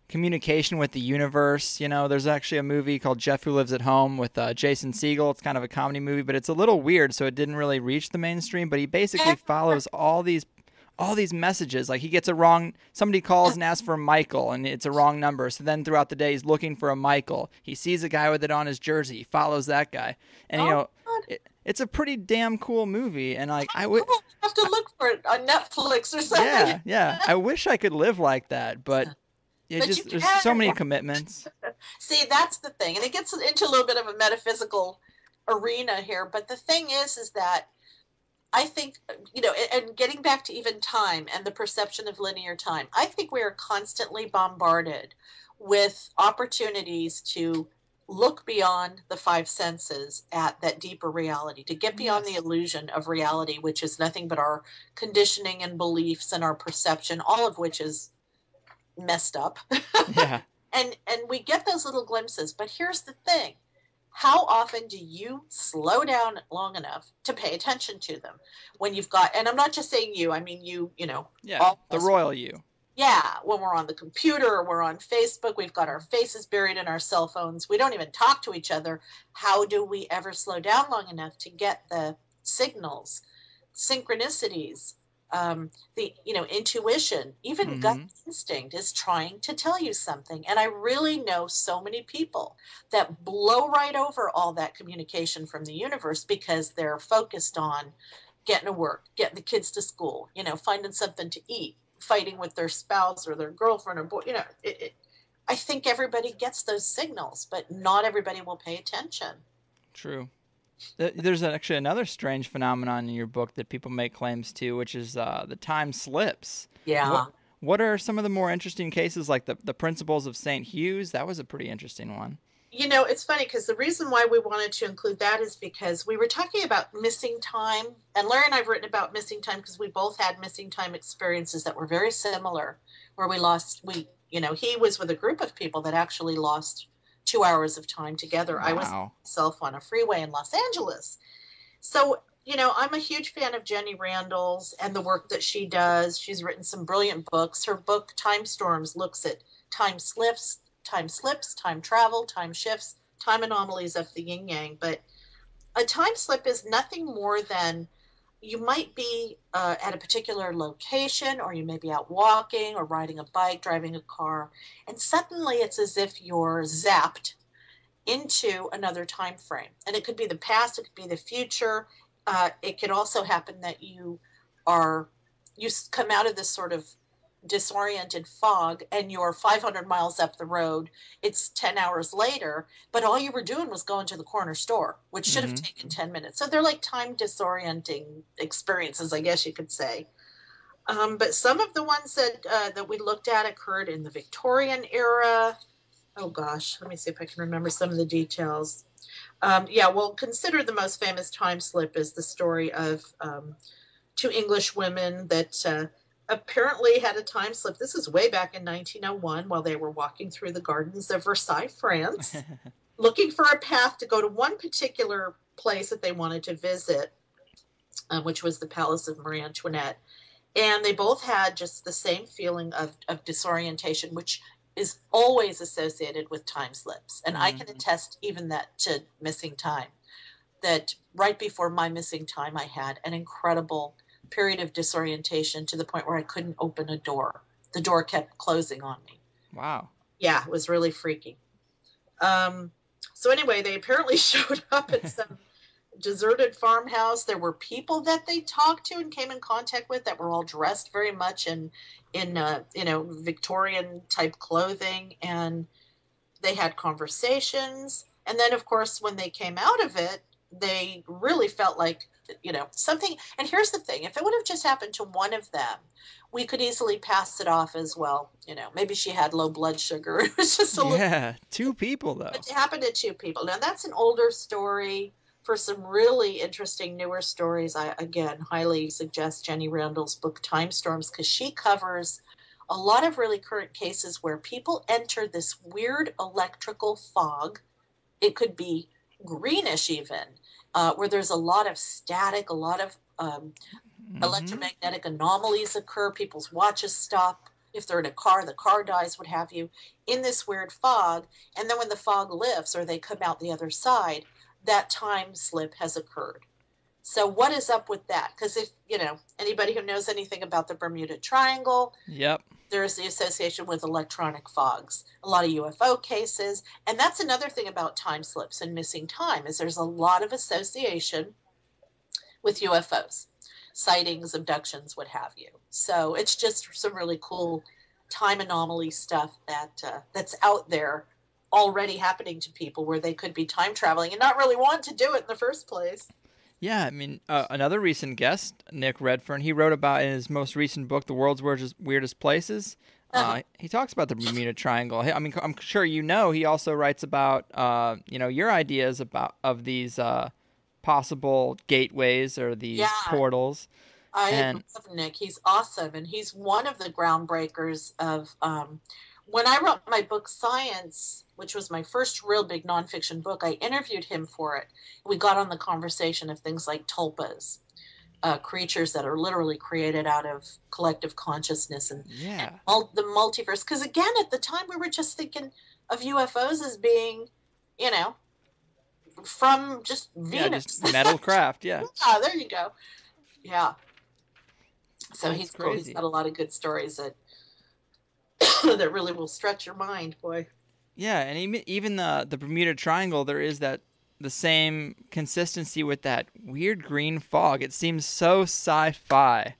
communication with the universe. There's actually a movie called Jeff Who Lives at Home with Jason Segel. It's kind of a comedy movie, but it's a little weird, so it didn't really reach the mainstream. But he basically follows all these messages. Like, he gets somebody calls and asks for Michael, and it's a wrong number. So then throughout the day, he's looking for a Michael. He sees a guy with it on his jersey. He follows that guy. And, it's a pretty damn cool movie. And, I would have to look for it on Netflix or something. Yeah. I wish I could live like that, but there's so many commitments. See, that's the thing. And it gets into a little bit of a metaphysical arena here. But the thing is that I think, and getting back to even time and the perception of linear time, I think we are constantly bombarded with opportunities to look beyond the five senses at that deeper reality, to get beyond the illusion of reality, which is nothing but our conditioning and beliefs and our perception, all of which is messed up. Yeah. And we get those little glimpses. But here's the thing. How often do you slow down long enough to pay attention to them? When you've got, and I'm not just saying you, I mean you, Yeah, the royal you. Yeah, when we're on the computer or we're on Facebook, we've got our faces buried in our cell phones. We don't even talk to each other. How do we ever slow down long enough to get the signals, synchronicities, the intuition, even gut instinct is trying to tell you something. And I really know so many people that blow right over all that communication from the universe because they're focused on getting to work, getting the kids to school, finding something to eat, fighting with their spouse or their girlfriend or boy. I think everybody gets those signals, but not everybody will pay attention. True. There's actually another strange phenomenon in your book that people make claims to, which is the time slips. Yeah. What are some of the more interesting cases, like the principles of St. Hugh's? That was a pretty interesting one. It's funny because the reason why we wanted to include that is because we were talking about missing time. And Larry and I have written about missing time because we both had missing time experiences that were very similar, where he was with a group of people that actually lost 2 hours of time together. Wow. I was myself on a freeway in Los Angeles. So, I'm a huge fan of Jenny Randall's and the work that she does. She's written some brilliant books. Her book, Time Storms, looks at time slips, time travel, time shifts, time anomalies of the yin-yang. But a time slip is nothing more than you might be at a particular location, or you may be out walking or riding a bike, driving a car, and suddenly it's as if you're zapped into another time frame. And it could be the past, it could be the future. It could also happen that you come out of this sort of disoriented fog and you're 500 miles up the road. It's 10 hours later, but all you were doing was going to the corner store, which should have taken 10 minutes. So they're like time disorienting experiences, I guess you could say. But some of the ones that we looked at occurred in the Victorian era. Oh gosh, let me see if I can remember some of the details. Consider the most famous time slip is the story of two English women that apparently had a time slip. This is way back in 1901 while they were walking through the gardens of Versailles, France, looking for a path to go to one particular place that they wanted to visit, which was the Palace of Marie Antoinette. And they both had just the same feeling of disorientation, which is always associated with time slips. And I can attest even that to missing time. that right before my missing time, I had an incredible period of disorientation to the point where I couldn't open a door. The door kept closing on me. Wow. Yeah, it was really freaky. So anyway, they apparently showed up at some deserted farmhouse. There were people that they talked to and came in contact with that were all dressed very much in Victorian type clothing, and they had conversations. And then, of course, when they came out of it, they really felt like, something. And here's the thing: if it would have just happened to one of them, we could easily pass it off as, well, maybe she had low blood sugar. It was just a little. Yeah, 2 people though. It happened to 2 people. Now that's an older story. For some really interesting newer stories, I again highly suggest Jenny Randall's book Time Storms, because she covers a lot of really current cases where people enter this weird electrical fog. It could be greenish even, where there's a lot of static, a lot of electromagnetic anomalies occur. People's watches stop. If they're in a car, the car dies, what have you, in this weird fog. And then when the fog lifts or they come out the other side, that time slip has occurred. So what is up with that? Because if, anybody who knows anything about the Bermuda Triangle, yep, there's the association with electronic fogs, a lot of UFO cases. And that's another thing about time slips and missing time, is there's a lot of association with UFOs, sightings, abductions, what have you. So it's just some really cool time anomaly stuff that's out there already happening to people, where they could be time traveling and not really want to do it in the first place. Yeah, I mean, another recent guest, Nick Redfern, he wrote about in his most recent book, The World's Weirdest Places. He talks about the Bermuda Triangle. I mean, I'm sure he also writes about, your ideas of these possible gateways or these portals. I love Nick. He's awesome, and he's one of the groundbreakers of when I wrote my book Science, which was my first real big nonfiction book. I interviewed him for it. We got on the conversation of things like tulpas, creatures that are literally created out of collective consciousness and the multiverse. Because again, at the time, we were just thinking of UFOs as being, from just Venus. Just metal craft, yeah. Yeah, there you go. Yeah. So That's he's cool. crazy. He's got a lot of good stories that that really will stretch your mind, boy. Yeah, and even the Bermuda Triangle, there is the same consistency with that weird green fog. It seems so sci-fi,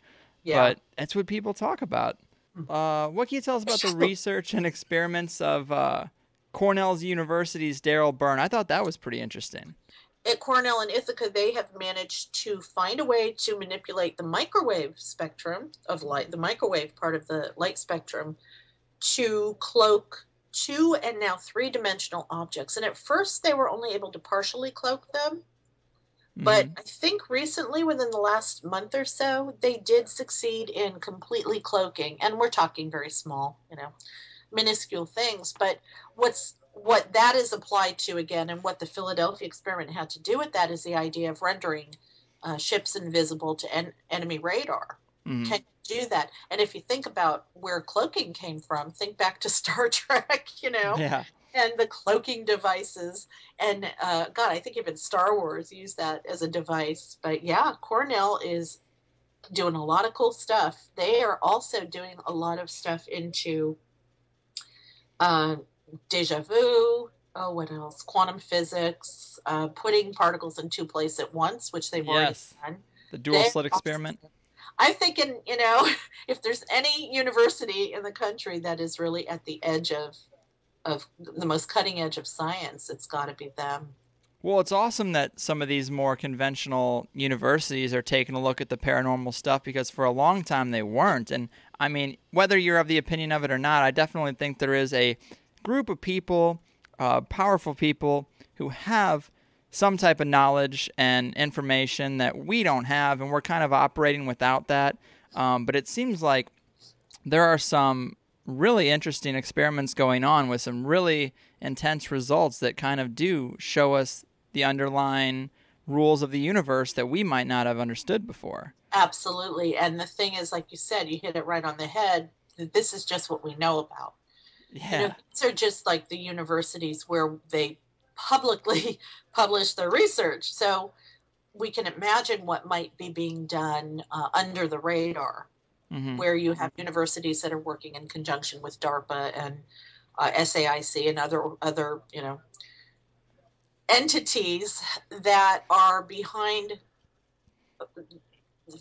but that's what people talk about. What can you tell us about the research and experiments of Cornell University's Daryl Byrne? I thought that was pretty interesting. At Cornell and Ithaca, they have managed to find a way to manipulate the microwave spectrum of light, the microwave part of the light spectrum, to cloak 2 and now 3-dimensional objects. And at first, they were only able to partially cloak them. But I think recently, within the last month or so, they did succeed in completely cloaking. And we're talking very small, minuscule things. But what that is applied to, again, and what the Philadelphia experiment had to do with that, is the idea of rendering ships invisible to enemy radar. Can you do that? And if you think about where cloaking came from, think back to Star Trek, Yeah. and the cloaking devices. And God, I think even Star Wars used that as a device. But yeah, Cornell is doing a lot of cool stuff. They are also doing a lot of stuff into deja vu. Oh, what else? Quantum physics, putting particles in 2 places at once, which they've already done. The dual slit experiment. I'm thinking, if there's any university in the country that is really at the edge of the most cutting edge of science, it's got to be them. Well, it's awesome that some of these more conventional universities are taking a look at the paranormal stuff, because for a long time they weren't. And I mean, whether you're of the opinion of it or not, I definitely think there is a group of people, powerful people, who have some type of knowledge and information that we don't have, and we're kind of operating without that. But it seems like there are some really interesting experiments going on with some really intense results that kind of do show us the underlying rules of the universe that we might not have understood before. Absolutely. And the thing is, like you said, you hit it right on the head. This is just what we know about. Yeah. These are just like the universities where they publicly publish their research. So we can imagine what might be being done under the radar, where you have universities that are working in conjunction with DARPA and SAIC and other entities that are behind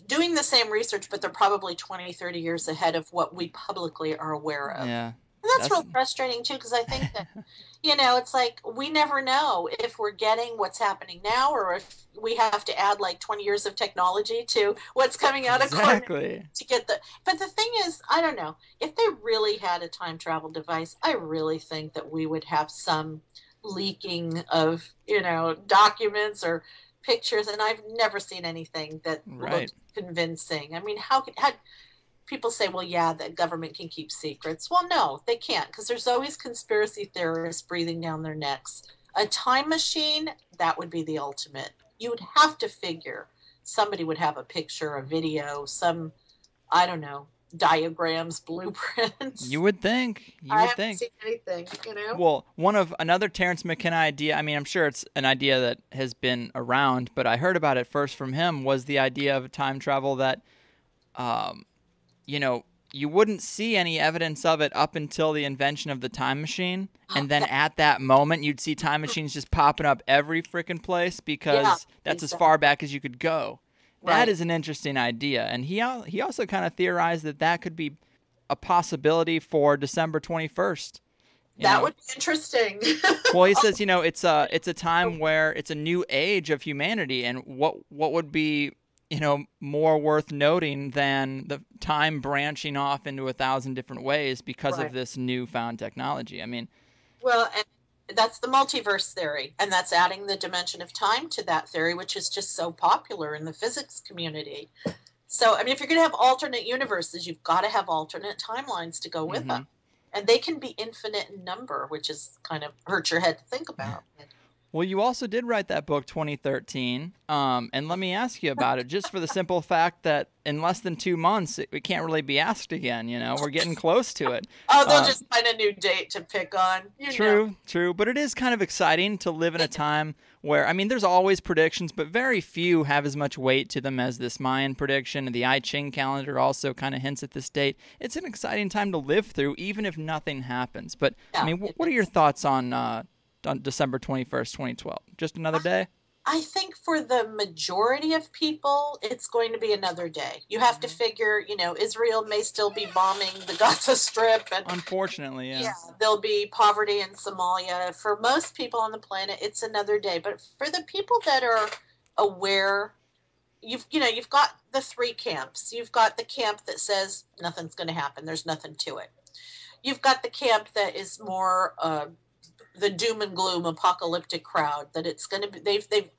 doing the same research, but they're probably 20, 30 years ahead of what we publicly are aware of. Yeah. And that's real frustrating, too, because I think that, it's like we never know if we're getting what's happening now or if we have to add like 20 years of technology to what's coming out of Exactly. to get the. But the thing is, I don't know. If they really had a time travel device, I really think that we would have some leaking of, documents or pictures, and I've never seen anything that looked convincing. I mean, how people say, well, yeah, the government can keep secrets. Well, no, they can't, because there's always conspiracy theorists breathing down their necks. A time machine, that would be the ultimate. You would have to figure somebody would have a picture, a video, some, I don't know, diagrams, blueprints. You would think. I haven't seen anything, Well, another Terrence McKenna idea, I mean, I'm sure it's an idea that has been around, but I heard about it first from him, was the idea of time travel that, you wouldn't see any evidence of it up until the invention of the time machine. And then at that moment, you'd see time machines just popping up every freaking place because that's as far back as you could go. That is an interesting idea. And he also kind of theorized that could be a possibility for December 21st. That would be interesting. Well, he says, it's a time where it's a new age of humanity, and what would be, more worth noting than the time branching off into 1,000 different ways because of this newfound technology. I mean, well, and that's the multiverse theory, and that's adding the dimension of time to that theory, which is just so popular in the physics community. So, I mean, if you're going to have alternate universes, you've got to have alternate timelines to go with them. And they can be infinite in number, which is kind of hurt your head to think about. Well, you also did write that book, 2013, and let me ask you about it, just for the simple fact that in less than 2 months, it can't really be asked again, We're getting close to it. Oh, they'll just find a new date to pick on. True, but it is kind of exciting to live in a time where, I mean, there's always predictions, but very few have as much weight to them as this Mayan prediction. The I Ching calendar also kind of hints at this date. It's an exciting time to live through, even if nothing happens. But, I mean, what are your thoughts on December 21st, 2012? Just another day? I think for the majority of people, it's going to be another day. You have to figure, Israel may still be bombing the Gaza Strip. And, unfortunately, yeah. There'll be poverty in Somalia. For most people on the planet, it's another day. But for the people that are aware, you've got the three camps. You've got the camp that says nothing's going to happen. There's nothing to it. You've got the camp that is more the doom and gloom apocalyptic crowd, that it's going to be, they've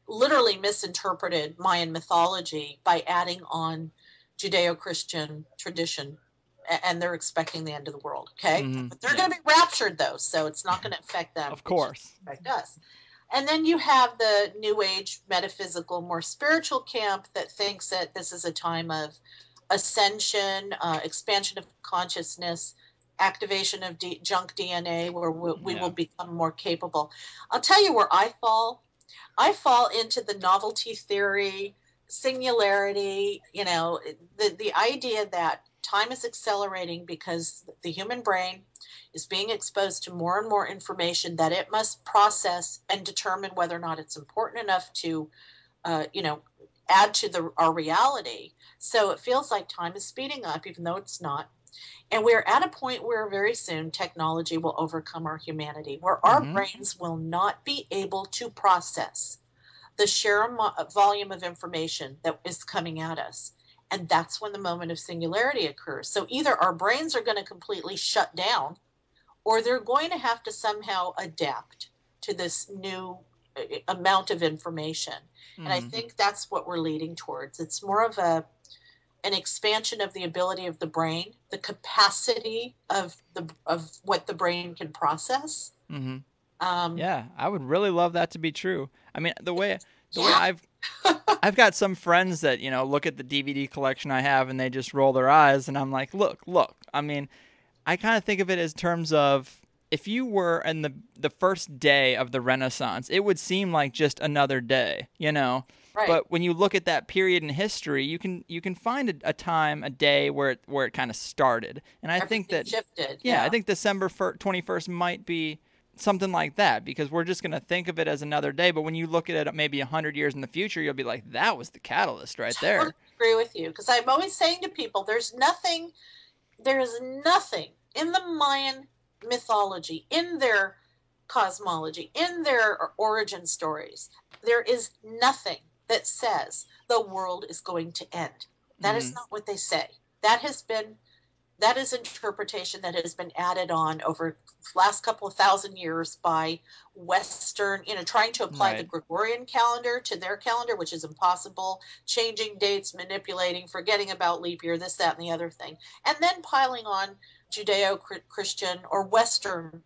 literally misinterpreted Mayan mythology by adding on Judeo-Christian tradition, and they're expecting the end of the world. Okay. But they're going to be raptured though. So it's not going to affect them. Of course. Affect us. And then you have the new age metaphysical, more spiritual camp that thinks that this is a time of ascension, expansion of consciousness, activation of junk DNA, where we will become more capable. I'll tell you where I fall. I fall into the novelty theory, singularity, the idea that time is accelerating because the human brain is being exposed to more and more information that it must process and determine whether or not it's important enough to, add to our reality. So it feels like time is speeding up, even though it's not. And we're at a point where very soon technology will overcome our humanity, where our brains will not be able to process the sheer volume of information that is coming at us. And that's when the moment of singularity occurs. So either our brains are going to completely shut down, or they're going to have to somehow adapt to this new amount of information. And I think that's what we're leading towards. It's more of an expansion of the ability of the brain, the capacity of what the brain can process. Yeah, I would really love that to be true. I mean, the way I've got some friends that, look at the DVD collection I have and they just roll their eyes, and I'm like, look. I mean, I kind of think of it as terms of if you were in the first day of the Renaissance, it would seem like just another day, you know. Right. But when you look at that period in history, you can find a time, a day where it kind of started. And I think that shifted. Yeah, I think December 21st might be something like that, because we're just going to think of it as another day. But when you look at it maybe 100 years in the future, you'll be like, that was the catalyst right there. I agree with you, because I'm always saying to people, there is nothing in the Mayan mythology, in their cosmology, in their origin stories. There is nothing that says the world is going to end. That is not what they say. That is interpretation that has been added on over the last couple of thousand years by Western, trying to apply the Gregorian calendar to their calendar, which is impossible, changing dates, manipulating, forgetting about leap year, this, that, and the other thing, and then piling on Judeo-Christian or Western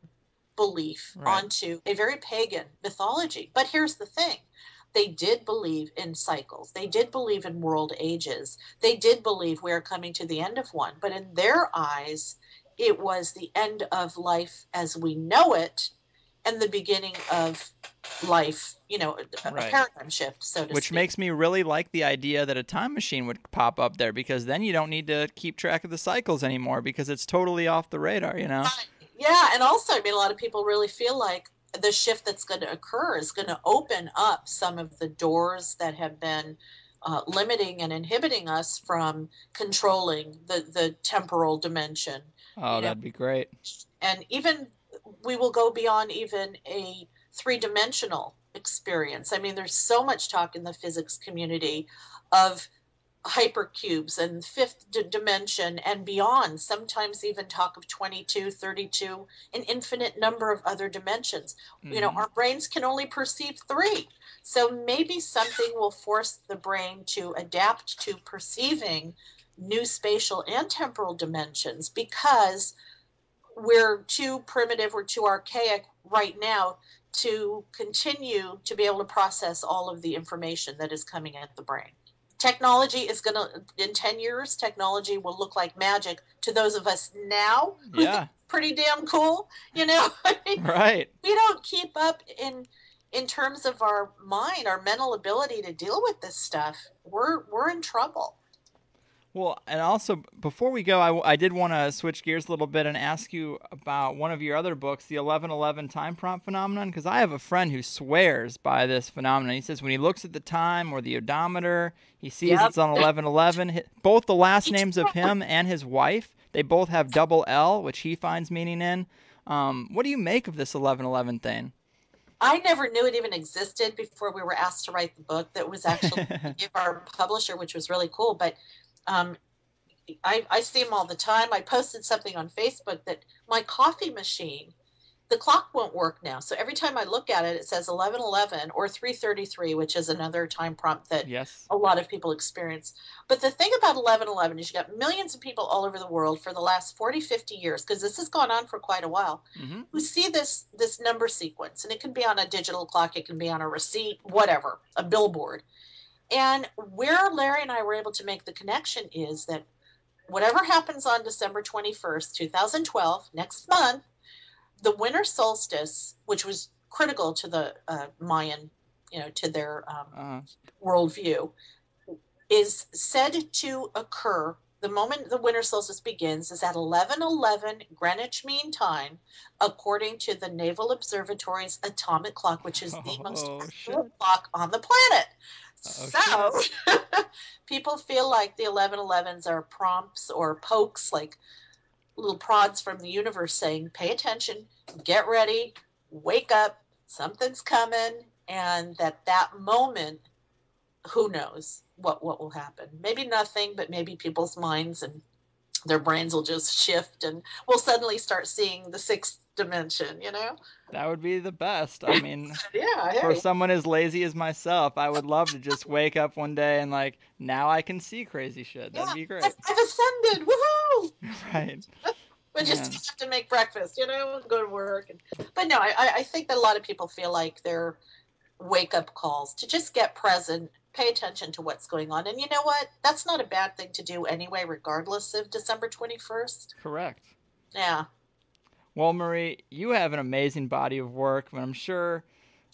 belief onto a very pagan mythology. But here's the thing. They did believe in cycles. They did believe in world ages. They did believe we are coming to the end of one. But in their eyes, it was the end of life as we know it and the beginning of life, a paradigm shift, so to speak. Which makes me really like the idea that a time machine would pop up there, because then you don't need to keep track of the cycles anymore, because it's totally off the radar, Yeah, and also, a lot of people really feel like the shift that's going to occur is going to open up some of the doors that have been limiting and inhibiting us from controlling the temporal dimension. Oh, that'd be great. And even we will go beyond even a three-dimensional experience. There's so much talk in the physics community of hypercubes and fifth dimension and beyond, sometimes even talk of 22, 32, an infinite number of other dimensions. Our brains can only perceive 3. So maybe something will force the brain to adapt to perceiving new spatial and temporal dimensions, because we're too primitive, we're too archaic right now to continue to be able to process all of the information that is coming at the brain. Technology is going to, in 10 years, technology will look like magic to those of us now who think it's pretty damn cool, Right. We don't keep up in terms of our mind, our mental ability to deal with this stuff. We're in trouble. Well, and also, before we go, I did want to switch gears a little bit and ask you about one of your other books, the 1111 time prompt phenomenon, because I have a friend who swears by this phenomenon. He says when he looks at the time or the odometer, he sees it's on 1111. Both the last names of him and his wife, they both have double L, which he finds meaning in. What do you make of this 1111 thing? I never knew it even existed before we were asked to write the book. That was actually our publisher, which was really cool. But I see them all the time. I posted something on Facebook that my coffee machine, the clock won't work now. So every time I look at it, it says 11:11 or 3:33, which is another time prompt that a lot of people experience. But the thing about 11:11 is you got millions of people all over the world for the last 40, 50 years, because this has gone on for quite a while, who see this number sequence. And it can be on a digital clock, it can be on a receipt, whatever, a billboard. And where Larry and I were able to make the connection is that whatever happens on December 21st, 2012, next month, the winter solstice, which was critical to the Mayan, to their worldview, is said to occur. The moment the winter solstice begins is at 11:11 Greenwich Mean Time, according to the Naval Observatory's atomic clock, which is the most accurate clock on the planet. So people feel like the 11:11s are prompts or pokes, like little prods from the universe saying, pay attention, get ready, wake up, something's coming, and that moment, who knows what will happen. Maybe nothing, but maybe people's minds and their brains will just shift and we'll suddenly start seeing the sixth dimension, That would be the best. For someone as lazy as myself, I would love to just wake up one day and now I can see crazy shit. That'd be great. I've ascended. Woohoo! Right. But just have to make breakfast, go to work. But no, I think that a lot of people feel like they're wake-up calls to just get present, pay attention to what's going on. And you know what? That's not a bad thing to do anyway, regardless of December 21st. Correct. Yeah. Well, Marie, you have an amazing body of work, but I'm sure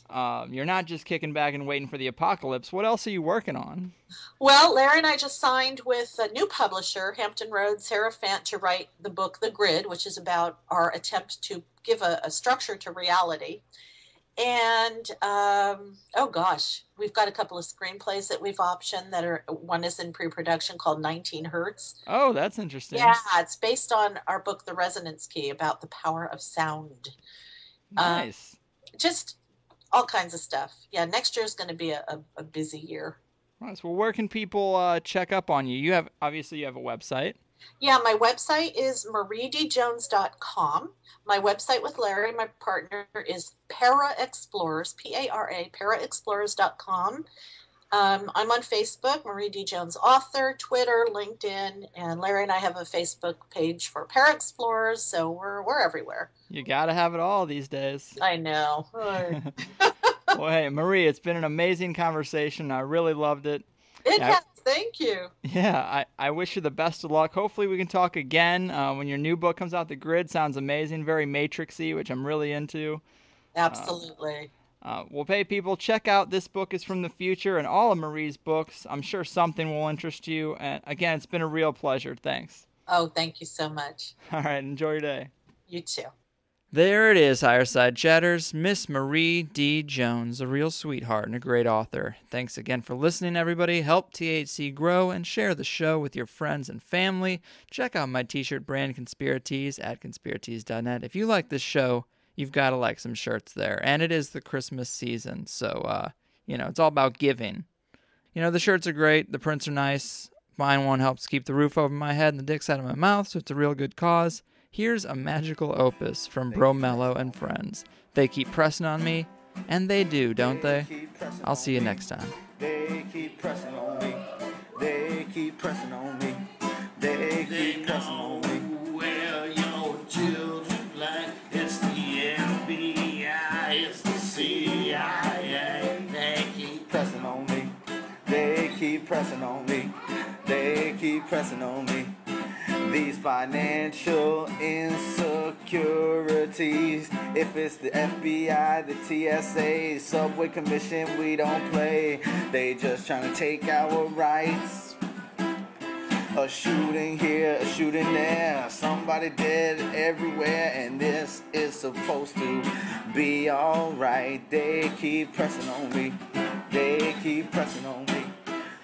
you're not just kicking back and waiting for the apocalypse. What else are you working on? Well, Larry and I just signed with a new publisher, Hampton Roads Seraph, to write the book The Grid, which is about our attempt to give a structure to reality. And oh gosh, we've got a couple of screenplays that we've optioned that are, one is in pre-production called 19 Hertz. Oh, that's interesting. Yeah, it's based on our book The Resonance Key, about the power of sound. Nice. Just all kinds of stuff. Yeah, next year is going to be a busy year. Nice. Well, where can people check up on you? You have a website. Yeah, my website is mariedjones.com. My website with Larry, my partner, is Para Explorers, P-A-R-A, paraexplorers.com. I'm on Facebook, Marie D. Jones Author, Twitter, LinkedIn, and Larry and I have a Facebook page for Para Explorers, so we're everywhere. You gotta have it all these days. I know. Well, hey, Marie, it's been an amazing conversation. I really loved it. It has. Thank you. Yeah, I wish you the best of luck. Hopefully we can talk again when your new book comes out. The Grid sounds amazing, very Matrixy, which I'm really into. Absolutely. Well, hey, people, check out This Book is from the Future and all of Marie's books. I'm sure something will interest you. And again, it's been a real pleasure. Thanks. Oh, thank you so much. All right, enjoy your day. You too. There it is, Higherside Chatters. Miss Marie D. Jones, a real sweetheart and a great author. Thanks again for listening, everybody. Help THC grow and share the show with your friends and family. Check out my t-shirt brand, ConspiraTees, at ConspiraTees.net. If you like this show, you've got to like some shirts there. And it is the Christmas season, so, it's all about giving. The shirts are great. The prints are nice. Buying one helps keep the roof over my head and the dicks out of my mouth, so it's a real good cause. Here's a magical opus from Bromello and friends. They keep pressing on me, and they do, don't they? I'll see you next time. They keep pressing on me. They keep pressing on me. They keep pressing on me. Where your children like it's the FBI, it's the CIA. They keep pressing on me. They keep pressing on me. They keep pressing on me. These financial insecurities. If it's the FBI, the TSA, Subway Commission, we don't play. They just trying to take our rights. A shooting here, a shooting there. Somebody dead everywhere, and this is supposed to be alright. They keep pressing on me. They keep pressing on me.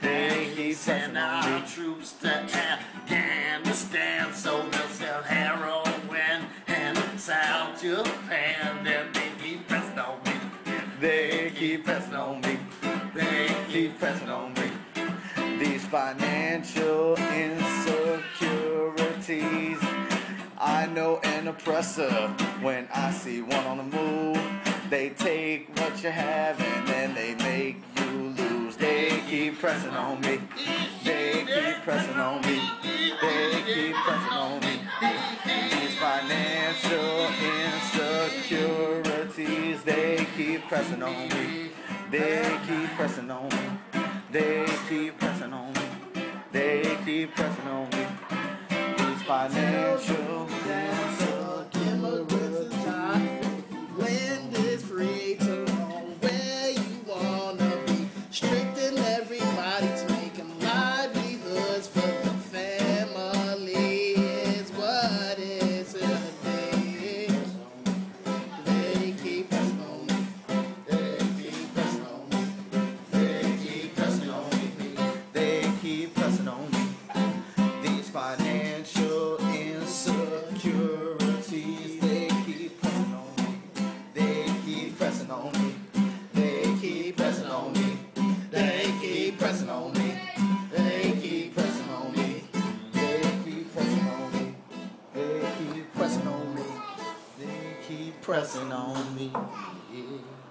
They keep pressing on me. Troops to Afghanistan, so they'll sell heroin and South Japan. Then they keep pressing on me. They keep pressing on me. They keep pressing on me. These financial insecurities. I know an oppressor when I see one on the move. They take what you have and then they make you lose. They keep pressing on me. They keep pressing on me. They keep pressing on me. These financial insecurities. They keep pressing on me. They keep pressing on me. They keep pressing on me. They keep pressing on me. These financial insecurities. Land is free to roam where you wanna be. Stricting everybody to make them livelihoods for the family is what is today. They keep pressing on me. They keep pressing on me. They keep pressing on me. They keep pressing on me. These financial insecurities. They keep pressing on me. They keep pressing on me. They keep pressing on me. They keep pressing on me. They keep pressing on me. They keep pressing on me. They keep pressing on me. They keep pressing on me. Yeah.